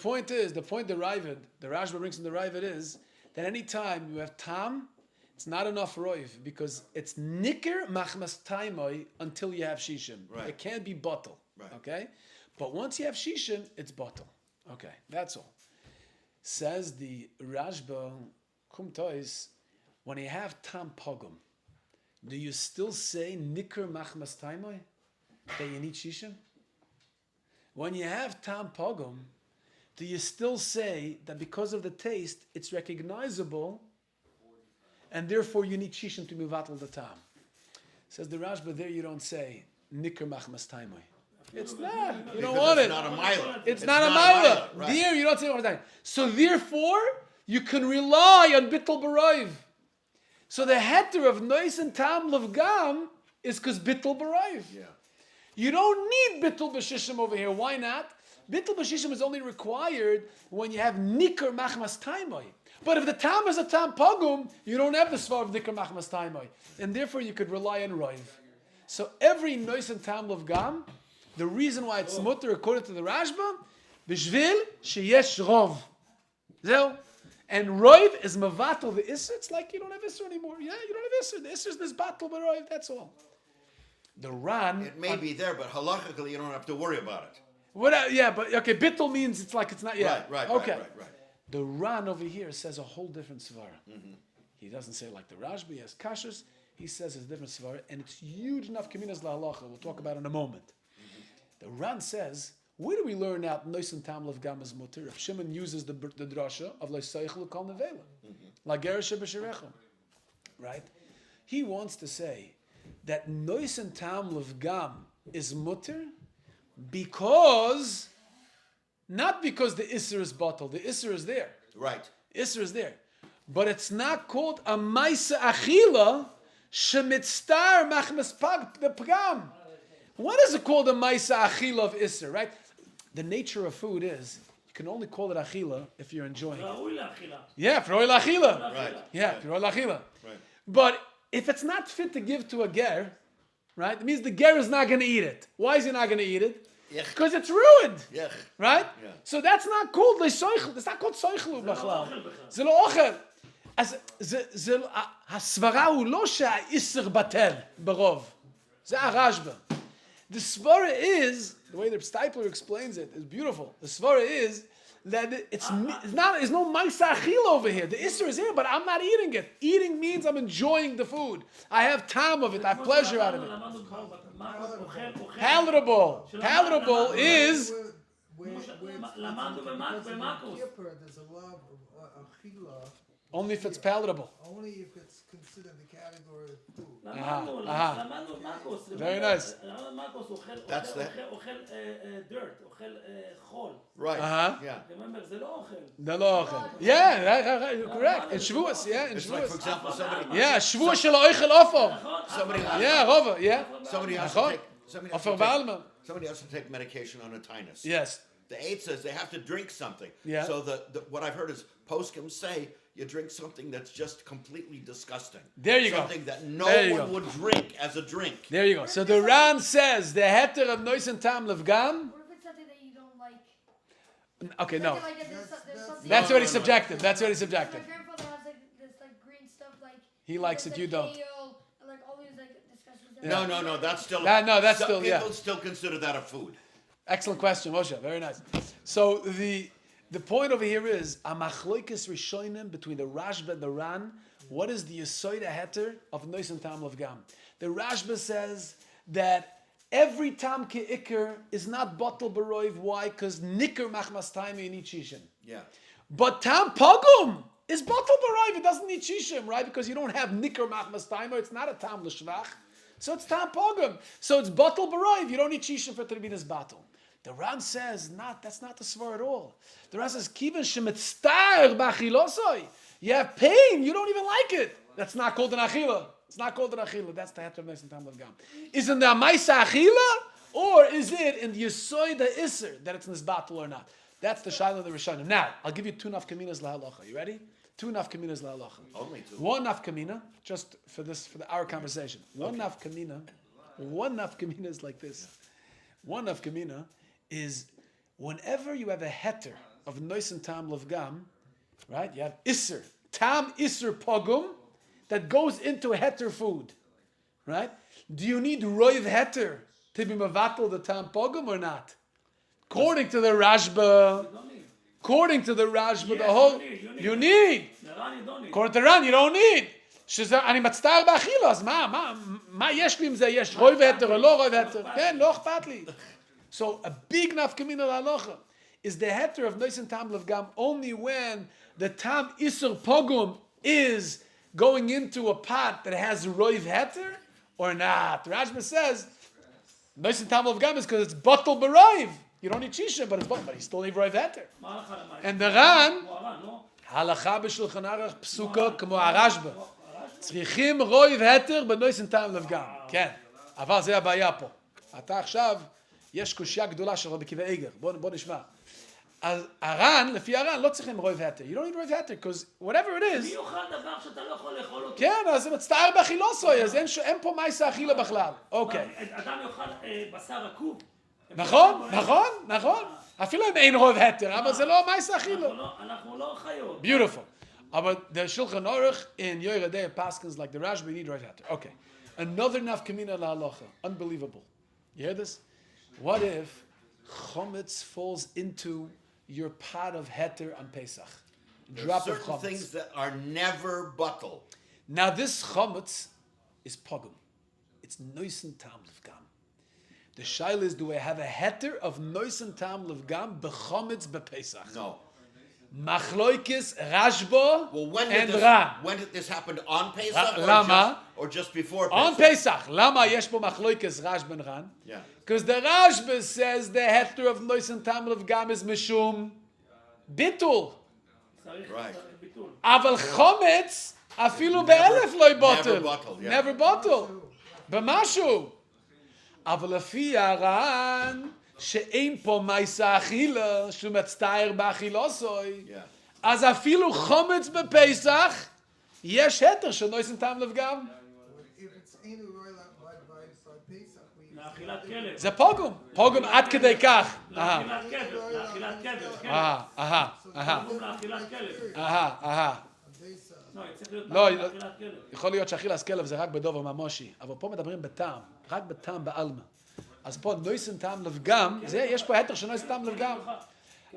Speaker 1: Ravid, the Rashba brings in the Ravid is that anytime you have tam, it's not enough roiv because it's nicker machmas taimoi until you have shishim.
Speaker 4: Right.
Speaker 1: It can't be bottle.
Speaker 4: Right.
Speaker 1: Okay? But once you have shishim, it's bottle. Okay, that's all. Says the Rashba Kumtois, when you have tam pogum, do you still say nicker machmas taimoi? That you need shishim? When you have tam pogum, do you still say that because of the taste, it's recognizable, and therefore you need shishim to mivatel the tam? Says the Rashba, there you don't say nicker machmas taimoi. It's not. You don't
Speaker 4: Because
Speaker 1: want
Speaker 4: it's
Speaker 1: it.
Speaker 4: not a mila.
Speaker 1: It's not a mila.
Speaker 4: Right.
Speaker 1: There you don't say one time. So therefore, you can rely on bittul b'roiv. So the heter of nois and tam levgam is because bittul b'roiv.
Speaker 4: Yeah.
Speaker 1: You don't need bittul b'shishim over here. Why not? Bittul b'shishim is only required when you have nicker machmas taimoi. But if the tam is a tam pogum, you don't have the svar of nicker machmas taimoi. And therefore you could rely on roiv. So every nois and tam levgam, the reason why it's mutter according to the Rashba, b'shvil sheyesh rov. Zeh. And roiv is mevatel the isser. It's like you don't have isser anymore. Yeah, you don't have isser. The isser is this battle by roiv. That's all. The ran.
Speaker 4: It may be there, but halachically you don't have to worry about it.
Speaker 1: What? Yeah, but okay. Bittul means it's like it's not. Yeah.
Speaker 4: Right.
Speaker 1: Okay.
Speaker 4: Right.
Speaker 1: The ran over here says a whole different svara. He doesn't say like the Rashba. He has kashas. He says it's a different svara, and it's huge enough kaminas lahalacha. We'll talk about it in a moment. The Ran says, where do we learn out nois and tam levgam is mutter? If Shimon uses the drasha of leisaychel kol nevela, la gerish b'sherechem, right? He wants to say that nois and tam levgam is mutter because, not because the isser is bottled. The isser is there.
Speaker 4: Right.
Speaker 1: Isser is there, but it's not called a maisa achila shemitztar machmas the pagam. What is it called a maisa achila of isser, right? The nature of food is, you can only call it achila if you're enjoying it.
Speaker 2: ראוי לאכילה.
Speaker 1: Yeah, for oil achila.
Speaker 4: Right.
Speaker 1: Yeah, for oil achila.
Speaker 4: Right.
Speaker 1: But if it's not fit to give to a ger, right, it means the ger is not going to eat it. Why is he not going to eat it?
Speaker 4: Yech.
Speaker 1: Because it's ruined.
Speaker 4: Yech.
Speaker 1: Right?
Speaker 4: Yeah.
Speaker 1: So that's not called lesoichel. It's not called soichelu בכלל. זה לא אוכל. אז הסברה הוא לא שהאיסר בטל ברוב. זה הרשב"א. The svara is, the way the Shtieble explains it is beautiful. The svara is that it's no maisa achila over here. The isser is here, but I'm not eating it. Eating means I'm enjoying the food. I have time of it. I have pleasure out of it. Palatable. Palatable is
Speaker 3: Where
Speaker 2: למדנו במקרוס.
Speaker 3: Kippur, there's a law of achila
Speaker 1: Only if it's palatable.
Speaker 3: Only if it's considered the category of food.
Speaker 2: למדנו,
Speaker 1: אהה.
Speaker 2: למדנו מקוס.
Speaker 1: Very nice.
Speaker 2: למדנו מקוס,
Speaker 4: That's the-
Speaker 2: אוכל dirt, אוכל חול.
Speaker 4: Right. Yeah.
Speaker 2: remember, זה לא אוכל.
Speaker 1: זה לא אוכל. Yeah, right, correct. In Shavuos, yeah, in
Speaker 4: It's like, for
Speaker 1: Shavuos.
Speaker 4: example, somebody
Speaker 1: Yeah, Shavuos של האוכל עופר.
Speaker 4: somebody
Speaker 1: Yeah, רובע, yeah.
Speaker 4: somebody has
Speaker 1: נכון.
Speaker 4: to take somebody has
Speaker 1: עופר
Speaker 4: to take,
Speaker 1: בעלמא.
Speaker 4: somebody has to take medication on a tinus.
Speaker 1: Yes.
Speaker 4: The aid says they have to drink something.
Speaker 1: Yeah.
Speaker 4: So what I've heard is poskim say you drink something that's just completely disgusting.
Speaker 1: There you go.
Speaker 4: Something that no
Speaker 1: There you
Speaker 4: one
Speaker 1: go.
Speaker 4: would drink as a drink.
Speaker 1: There you go. So the Ran says the heter of nois and tam levgam.
Speaker 5: What if it's something that you don't like?
Speaker 1: Okay, no.
Speaker 5: Like there's something.
Speaker 1: That's
Speaker 4: No,
Speaker 1: already
Speaker 4: no, no.
Speaker 1: subjective. That's already
Speaker 5: My
Speaker 1: subjective.
Speaker 5: grandfather has like this like green stuff like.
Speaker 1: He likes
Speaker 5: does,
Speaker 1: it, you don't.
Speaker 5: Kale, and, like all these like disgusting stuff.
Speaker 4: No, that's still
Speaker 1: That's
Speaker 4: some
Speaker 1: still, yeah.
Speaker 4: people still consider that a food.
Speaker 1: Excellent question, Moshe. Very nice. So the point over here is a machloikis rishonim between the Rashba and the Ran. What is the Yesoida heter of nois and tam levgam? The Rashba says that every tam ke'ikr is not bottle beroiv. Why? Because nikr machmas taimi in shishim.
Speaker 4: Yeah.
Speaker 1: But tam pogum is bottle beroiv. It doesn't need shishim, right? Because you don't have nikr machmas taimi. It's not a tam l'shvach. So it's tam pogum. So it's bottle beroiv. You don't need shishim for it to be this bottle. The Ran says, that's not the svar at all. The Ran says, Kivan shemitztar b'achilosoi. You have pain, you don't even like it. That's not called an achila. It's not called an achila. That's the heter of nois and tam levgam. Is it the amaisa achila? Or is it in the Yesoida Isser that it's in this bottle or not? That's the Shaila of the Rishonim. Now, I'll give you two nafkaminas lahalacha. You ready? Two nafkaminas lahalacha.
Speaker 4: Only two.
Speaker 1: One nafkamina, just for our conversation. One nafkamina is like this. One nafkamina is whenever you have a heter of nois and tam levgam, right? You have isser, tam isser pogum, that goes into a heter food, right? Do you need roiv heter to be mavatal the tam pogum or not? According to the Rashba, the whole you need. According to Ran, you don't need. אני מצטער באכילה, אז מה יש לי עם זה? יש רויב היתר או לא רויב היתר? כן, לא אכפת לי. So a big nafkamina la'alocha is the heter of nois and tam levgam only when the tam isur pogum is going into a pot that has roiv heter or not. Rashba says nois and tam levgam is because it's bottle beroiv. You don't need shisha, but you still need roiv heter. And the Ran halacha b'shulchan aruch psuka k'mo הרשב"א צריכים רויב heter בנוis and tam levgam. כן, אבל זה הבעיה פה. אתה עכשיו יש קושיה גדולה של רבי עקיבא איגר. בוא נשמע. אז הר"ן, לפי הר"ן, לא צריכים רויב heter. You don't need רויב heter, because whatever it is...
Speaker 2: מי יאכל דבר שאתה לא יכול לאכול אותו?
Speaker 1: כן, אז זה מצטער באכילוסוי, אז אין פה מייסה אכילה בכלל. אוקיי.
Speaker 2: אדם יאכל בשר עקוב?
Speaker 1: נכון. אפילו אם אין רויב heter, אבל זה לא מייסה אכילה.
Speaker 2: אנחנו לא חיות.
Speaker 1: Beautiful. אבל the Shulchan Aruch in Yoyer Dei Paskins like the Rashba need רויב heter. Okay. Another nafkamina la'alocha. Unbelievable. You hear this? What if chometz falls into your pot of heter on Pesach?
Speaker 4: There
Speaker 1: Drop
Speaker 4: are
Speaker 1: of
Speaker 4: certain
Speaker 1: chometz.
Speaker 4: things that are never bottle.
Speaker 1: Now this chometz is pogum. It's nois and tam levgam. The shaila is, do I have a heter of nois and tam levgam b'chometz b'Pesach?
Speaker 4: No.
Speaker 1: Machloikis Rashba
Speaker 4: Well, when
Speaker 1: and
Speaker 4: did
Speaker 1: Ran.
Speaker 4: this happen on Pesach
Speaker 1: Lama?
Speaker 4: or just before Pesach?
Speaker 1: On Pesach. Lama yesh bo machloikis Rashba and Ran?
Speaker 4: Yeah.
Speaker 1: Because the Rashba says the heter of nois and tam levgam is mishum bitul.
Speaker 4: Right.
Speaker 1: אבל חומץ, אפילו באלף לא יבוטל.
Speaker 4: Never bottle, yeah.
Speaker 1: Never bottle. במשהו. אבל לפי הר"ן, שאין פה מייסה אכילה, שהוא מצטער באכילוסוי,
Speaker 4: Yeah.
Speaker 1: אז אפילו חומץ בפסח, יש היתר של נויס טעם לפגם.
Speaker 3: If it's ain't a royal by Pesach, we
Speaker 2: לאכילת כלב.
Speaker 1: זה פוגום. פוגום עד כדי כך.
Speaker 2: לאכילת כלב. לאכילת כלב. כן. לאכילת כלב. לא, צריך להיות
Speaker 1: לא,
Speaker 2: לאכילת כלב.
Speaker 1: יכול להיות שאכילת כלב זה רק בדובר ממושי, אבל פה מדברים בטעם, רק בטעם בעלמא. אז פה נויסן טעם לפגם, יש פה היתר של נויסן טעם לפגם.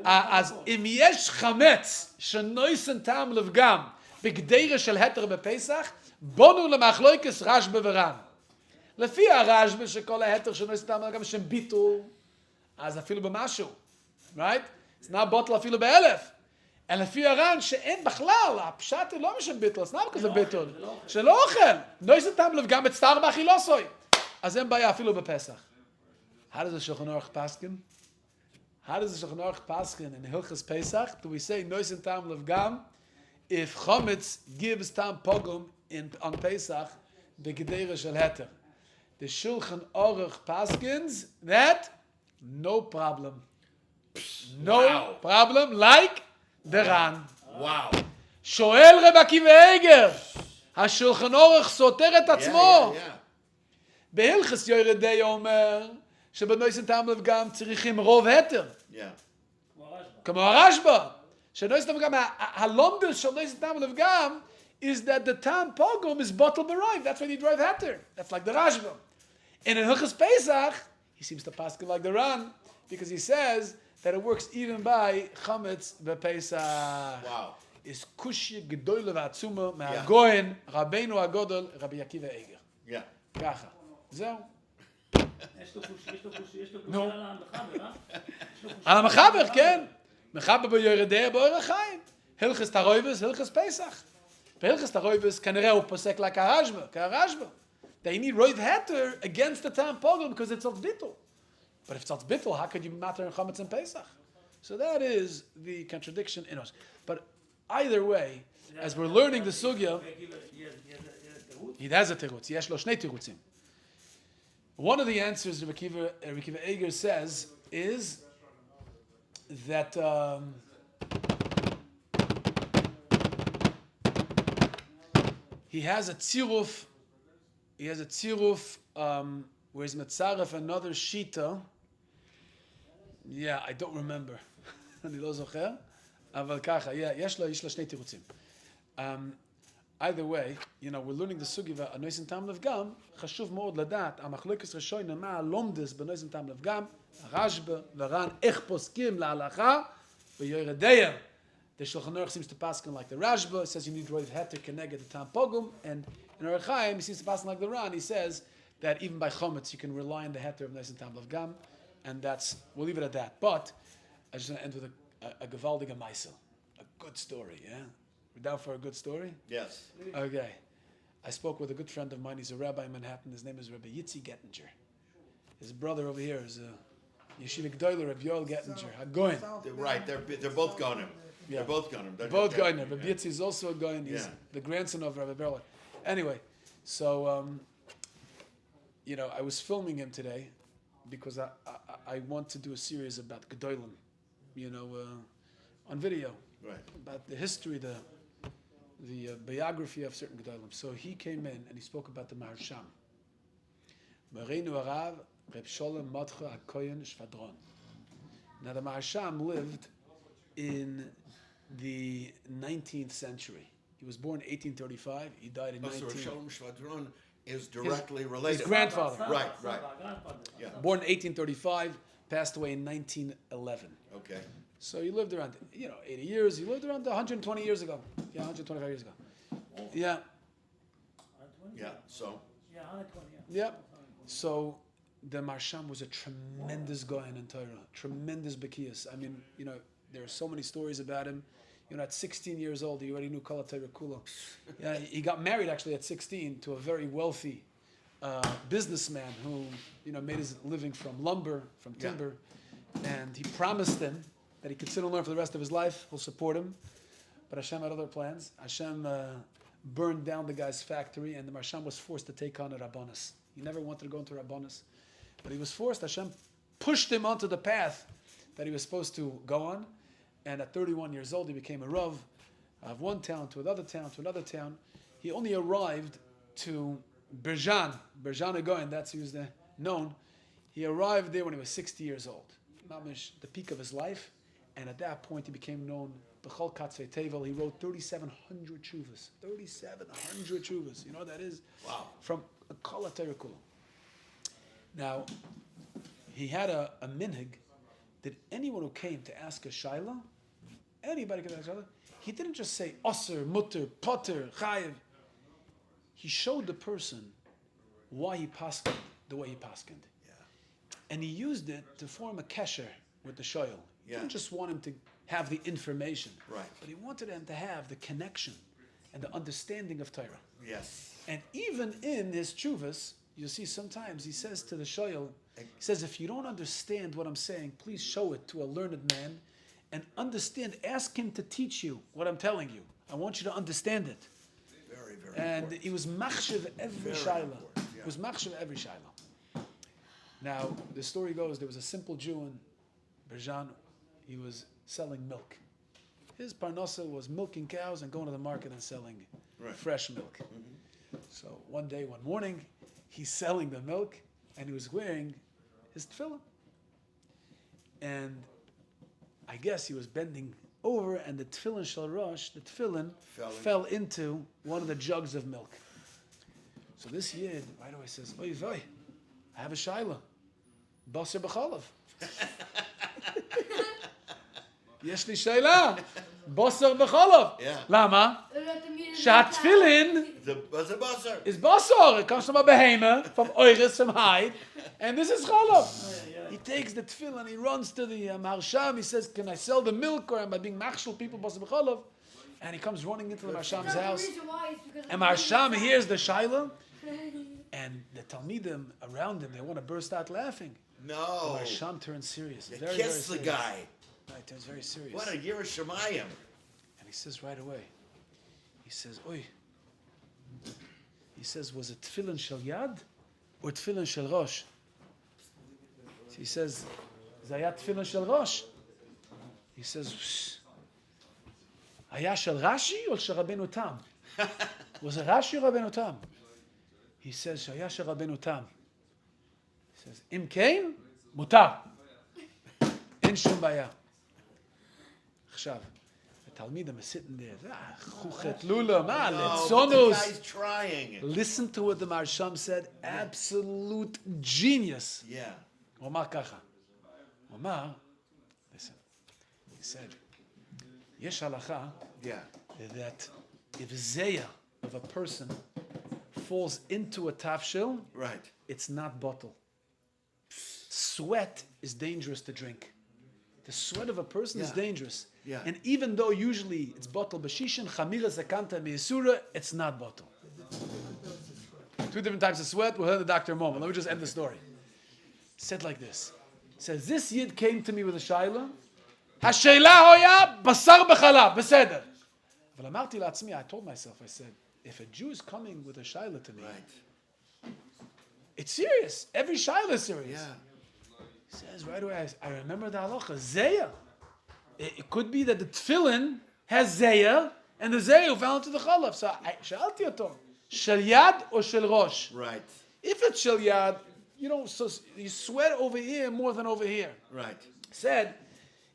Speaker 1: אז אם יש חמץ של נויסן טעם לפגם בגדרה של היתר בפסח, בונו למחלוקס רשב"א ור"ן. לפי הרשב"א שכל ההיתר של נויסן טעם לפגם שהם ביטול, אז אפילו במשהו, right? It's not bottle אפילו באלף. לפי הר"ן שאין בכלל, הפשט הוא לא משם ביטול, it's not because of ביטול, שלא אוכל, נויסן טעם לפגם מצטער באכילוסוי. אז אין בעיה אפילו בפסח. How does the Shulchan Aruch paskin? How does the Shulchan Aruch paskin in Hilchas Pesach? Do we say noisen tam levgam if chametz gives tam pogum on Pesach the gedera shel heter? The Shulchan Aruch paskins that no problem, no problem, like the Ran.
Speaker 4: Wow.
Speaker 1: שואל רב עקיבא איגר, השולחן אורך סותר את עצמו. בהלכס יוירדי אומר שבנויסן טעם לפגם צריכים רוב התר. כמו הרשב"א. שנויסן טעם לפגם, הלומדס של נויסן טעם לפגם is that the tam pogum is bottle b'roiv. That's why you drive heter. That's like the Rashba. And in Hilchas Pesach, he seems to paskin like the Ran because he says that it works even by chametz b'Pesach.
Speaker 4: Wow.
Speaker 1: Is kushi gedoyle v'atzuma מהגויין רבינו הגודל רבי עקיבא איגר.
Speaker 4: Yeah.
Speaker 1: ככה. זהו.
Speaker 2: יש לו קושי על המחבר,
Speaker 1: על המחבר, כן. מחבר ביורדיה באורח חיים. הלכס תרויבס, הלכס פסח. בהלכס תרויבס כנראה הוא פוסק like כהרשב"א. They need roiv heter against the tam pogum because it's tzotz bittul. But if it's tzotz bittul, how could you matter in chametz and Pesach? So that is the contradiction in us. But either way, as we're learning the sugya, he has a tirutz. Yesh lo shnei tirutzim. One of the answers Rabbi Akiva Eiger says is that he has a tziruf. He has a tziruf where he's metzaref another shita. Yeah, I don't remember. אני לא זוכר. אבל ככה, יש לו שני תירוצים. Either way, we're learning the סוגיה והנויסן טעם לפגם, חשוב מאוד לדעת, המחלוקת ראשונה, מה הלומדס בנויסן טעם לפגם, הרשב"א והר"ן, איך פוסקים להלכה, ויורדיה. The Shulchan Aruch seems to paskin like the Rashba, says you need roiv heter keneged the tam pogum, and in Orach Chaim, he seems to paskin like the Ran, he says that even by chometz you can rely on the heter of noisen tam levgam, and we'll leave it at that. But I just want to end with a gewaldige Meisel, a good story, yeah? We're down for a good story?
Speaker 4: Yes.
Speaker 1: Okay. I spoke with a good friend of mine, he's a rabbi in Manhattan, his name is Rabbi Yitzi Gettinger. His brother over here is Yeshiva Gdoiler, Rabbi Yoel Gettinger, Hagoin.
Speaker 4: They're right, they're both Gonim.
Speaker 1: Yeah.
Speaker 4: They're both Gonim.
Speaker 1: Both Goyner. Rabbi Yitzi is also a Goyen. He's the grandson of Rabbi Berler. Anyway, so, I was filming him today because I want to do a series about Gedolim, on video.
Speaker 4: Right.
Speaker 1: About the history, the biography of certain Gedolim. So he came in and he spoke about the Maharsham. Moreinu Arav, Reb Sholem Modcha HaKoyen Shvadron. Now the Maharsham lived in the 19th century. He was born in 1835. He died in 19...
Speaker 4: So Sholem Shvadron is directly related.
Speaker 1: His grandfather.
Speaker 4: Right. Yeah.
Speaker 1: Born in 1835, passed away in 1911.
Speaker 4: Okay.
Speaker 1: So he lived around, 80 years. He lived around 120 years ago. Yeah, 125 years ago. Yeah.
Speaker 4: Yeah, so?
Speaker 2: Yeah, 120,
Speaker 1: Yeah. So the Marsham was a tremendous guy in Torah, tremendous Bekiyas. I mean, there are so many stories about him. At 16 years old, he already knew Kala Torah Kula. Yeah, he got married actually at 16 to a very wealthy businessman who, made his living from lumber, from timber. Yeah. And he promised him that he could sit and learn for the rest of his life. He'll support him. But Hashem had other plans. Hashem burned down the guy's factory, and the Marsham was forced to take on a Rabbanus. He never wanted to go into Rabbanus. But he was forced. Hashem pushed him onto the path that he was supposed to go on. And at 31 years old, he became a Rav of one town to another town to another town. He only arrived to Berjan Agoin, that's who's known. He arrived there when he was 60 years old. Mamish, the peak of his life. And at that point, he became known. B'chol Katzvei Tevel, he wrote 3,700 tshuvas. 3,700 tshuvas. You know what that is?
Speaker 4: Wow.
Speaker 1: From a Kol HaTorah Kula. Now, he had a minhag that anyone who came to ask a shaila, anybody could ask a shaila, he didn't just say Osir, Mutter, Potter, Chayiv. He showed the person why he paskined the way he paskined. Yeah. And he used it to form a kesher with the shoyl. He didn't just want him to have the information.
Speaker 4: Right.
Speaker 1: But he wanted them to have the connection and the understanding of Torah.
Speaker 4: Yes.
Speaker 1: And even in his tshuvas, you see sometimes he says to the shoyel, he says, if you don't understand what I'm saying, please show it to a learned man and understand, ask him to teach you what I'm telling you. I want you to understand it.
Speaker 4: Very, very
Speaker 1: And
Speaker 4: important.
Speaker 1: he was machshav every
Speaker 4: Very
Speaker 1: shaila.
Speaker 4: important, yeah.
Speaker 1: He was machshav every shaila. Now, the story goes, there was a simple Jew in Berjan. He was selling milk. His parnasa was milking cows and going to the market and selling fresh milk. So one day, one morning, he's selling the milk and he was wearing his tefillin. And I guess he was bending over and the tefillin shel rosh, the tefillin fell into one of the jugs of milk. So this yid right away says, oy vey, I have a shaila. Basar b'chalav. יש לי שאלה. בוסר בחולוב.
Speaker 4: Yeah.
Speaker 1: למה?
Speaker 5: Let them eat it
Speaker 1: שהתפילין
Speaker 4: What's a buzzer?
Speaker 1: is basar. It comes from a behemoth, from oiris, from hide, and this is cholov. He takes the tefillin, he runs to the marsham, he says, can I sell the milk or am I being machshel people basar b'cholov? And he comes running into the marsham's house. And marsham hears the shaila, and the talmidim around him, they want to burst out laughing.
Speaker 4: No.
Speaker 1: Marsham turns serious.
Speaker 4: You
Speaker 1: Very,
Speaker 4: kiss
Speaker 1: very
Speaker 4: the
Speaker 1: serious.
Speaker 4: guy.
Speaker 1: Right, turns very serious.
Speaker 4: What a Yerushalayim.
Speaker 1: And he says right away, he says, oi. He says, was it tefillin shel yad or tefillin shel rosh? He says, zayat tefillin shel rosh. He says, haya shel Rashi or shel Rabbeinu Tam? Was it Rashi or Rabbeinu Tam? He says, haya shel Rabbeinu Tam. He says, im kein, mutar. אין שום בעיה. עכשיו, התלמידים are sitting there, חוכת לולה, מה,
Speaker 4: No, but the
Speaker 1: לצונוס.
Speaker 4: guy's trying.
Speaker 1: Listen to what the Marsham said, absolute genius.
Speaker 4: Yeah.
Speaker 1: הוא אמר ככה, הוא אמר, listen, he said, יש הלכה
Speaker 4: Yeah.
Speaker 1: that if zeya of a person falls into a tafshil,
Speaker 4: Right.
Speaker 1: it's not bottle. Sweat is dangerous to drink. The sweat of a person is
Speaker 4: Yeah.
Speaker 1: dangerous.
Speaker 4: Yeah.
Speaker 1: And even though usually it's bottle b'shishin, chamira zakanta me'isura, it's not bottle. Two different types of sweat. We'll hear the doctor in a moment. Let me just end the story. Said like this. Says, this yid came to me with a shaila. השאלה היה בשר בחלב, בסדר. אבל אמרתי לעצמי, I told myself, I said, if a Jew is coming with a shaila to me,
Speaker 4: Right.
Speaker 1: it's serious. Every shaila is serious.
Speaker 4: Yeah.
Speaker 1: He says right away, I remember the halacha, zeya. It could be that the tefillin has zeya, and the zeya fell into the chalav. So I שאלתי אותו, shel yad or shel rosh?
Speaker 4: Right.
Speaker 1: If it's shel yad, so you sweat over here more than over here.
Speaker 4: Right.
Speaker 1: Said,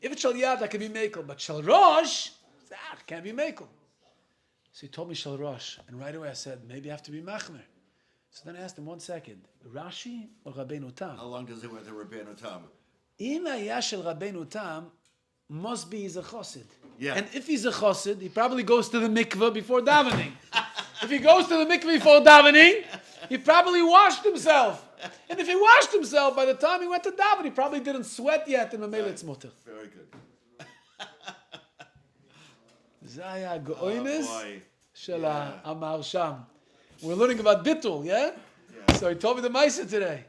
Speaker 1: if it's shel yad, that can be mekel, but shel rosh, it can't be mekel. So he told me shel rosh, and right away I said, maybe I have to be machmer. So then I asked him, 1 second, Rashi or Rabbeinu Tam?
Speaker 4: How long does it with the Rabbeinu Tam?
Speaker 1: Im haya shel Rabbeinu Tam must be he's a chassid.
Speaker 4: Yeah.
Speaker 1: And if he's a chassid, he probably goes to the mikveh before davening. If he goes to the mikveh before davening, he probably washed himself. And if he washed himself, by the time he went to daven, he probably didn't sweat yet in the Melitz Mutter.
Speaker 4: Very good.
Speaker 1: Zaya go'oines
Speaker 4: boy.
Speaker 1: shel
Speaker 4: Yeah.
Speaker 1: Amar Sham. We're learning about Bittul, yeah? So he told me the Maisa today.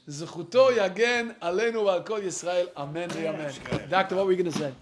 Speaker 1: Zechuto yagen aleinu al kol Yisrael. Amen. Amen. Doctor, what were you going to say?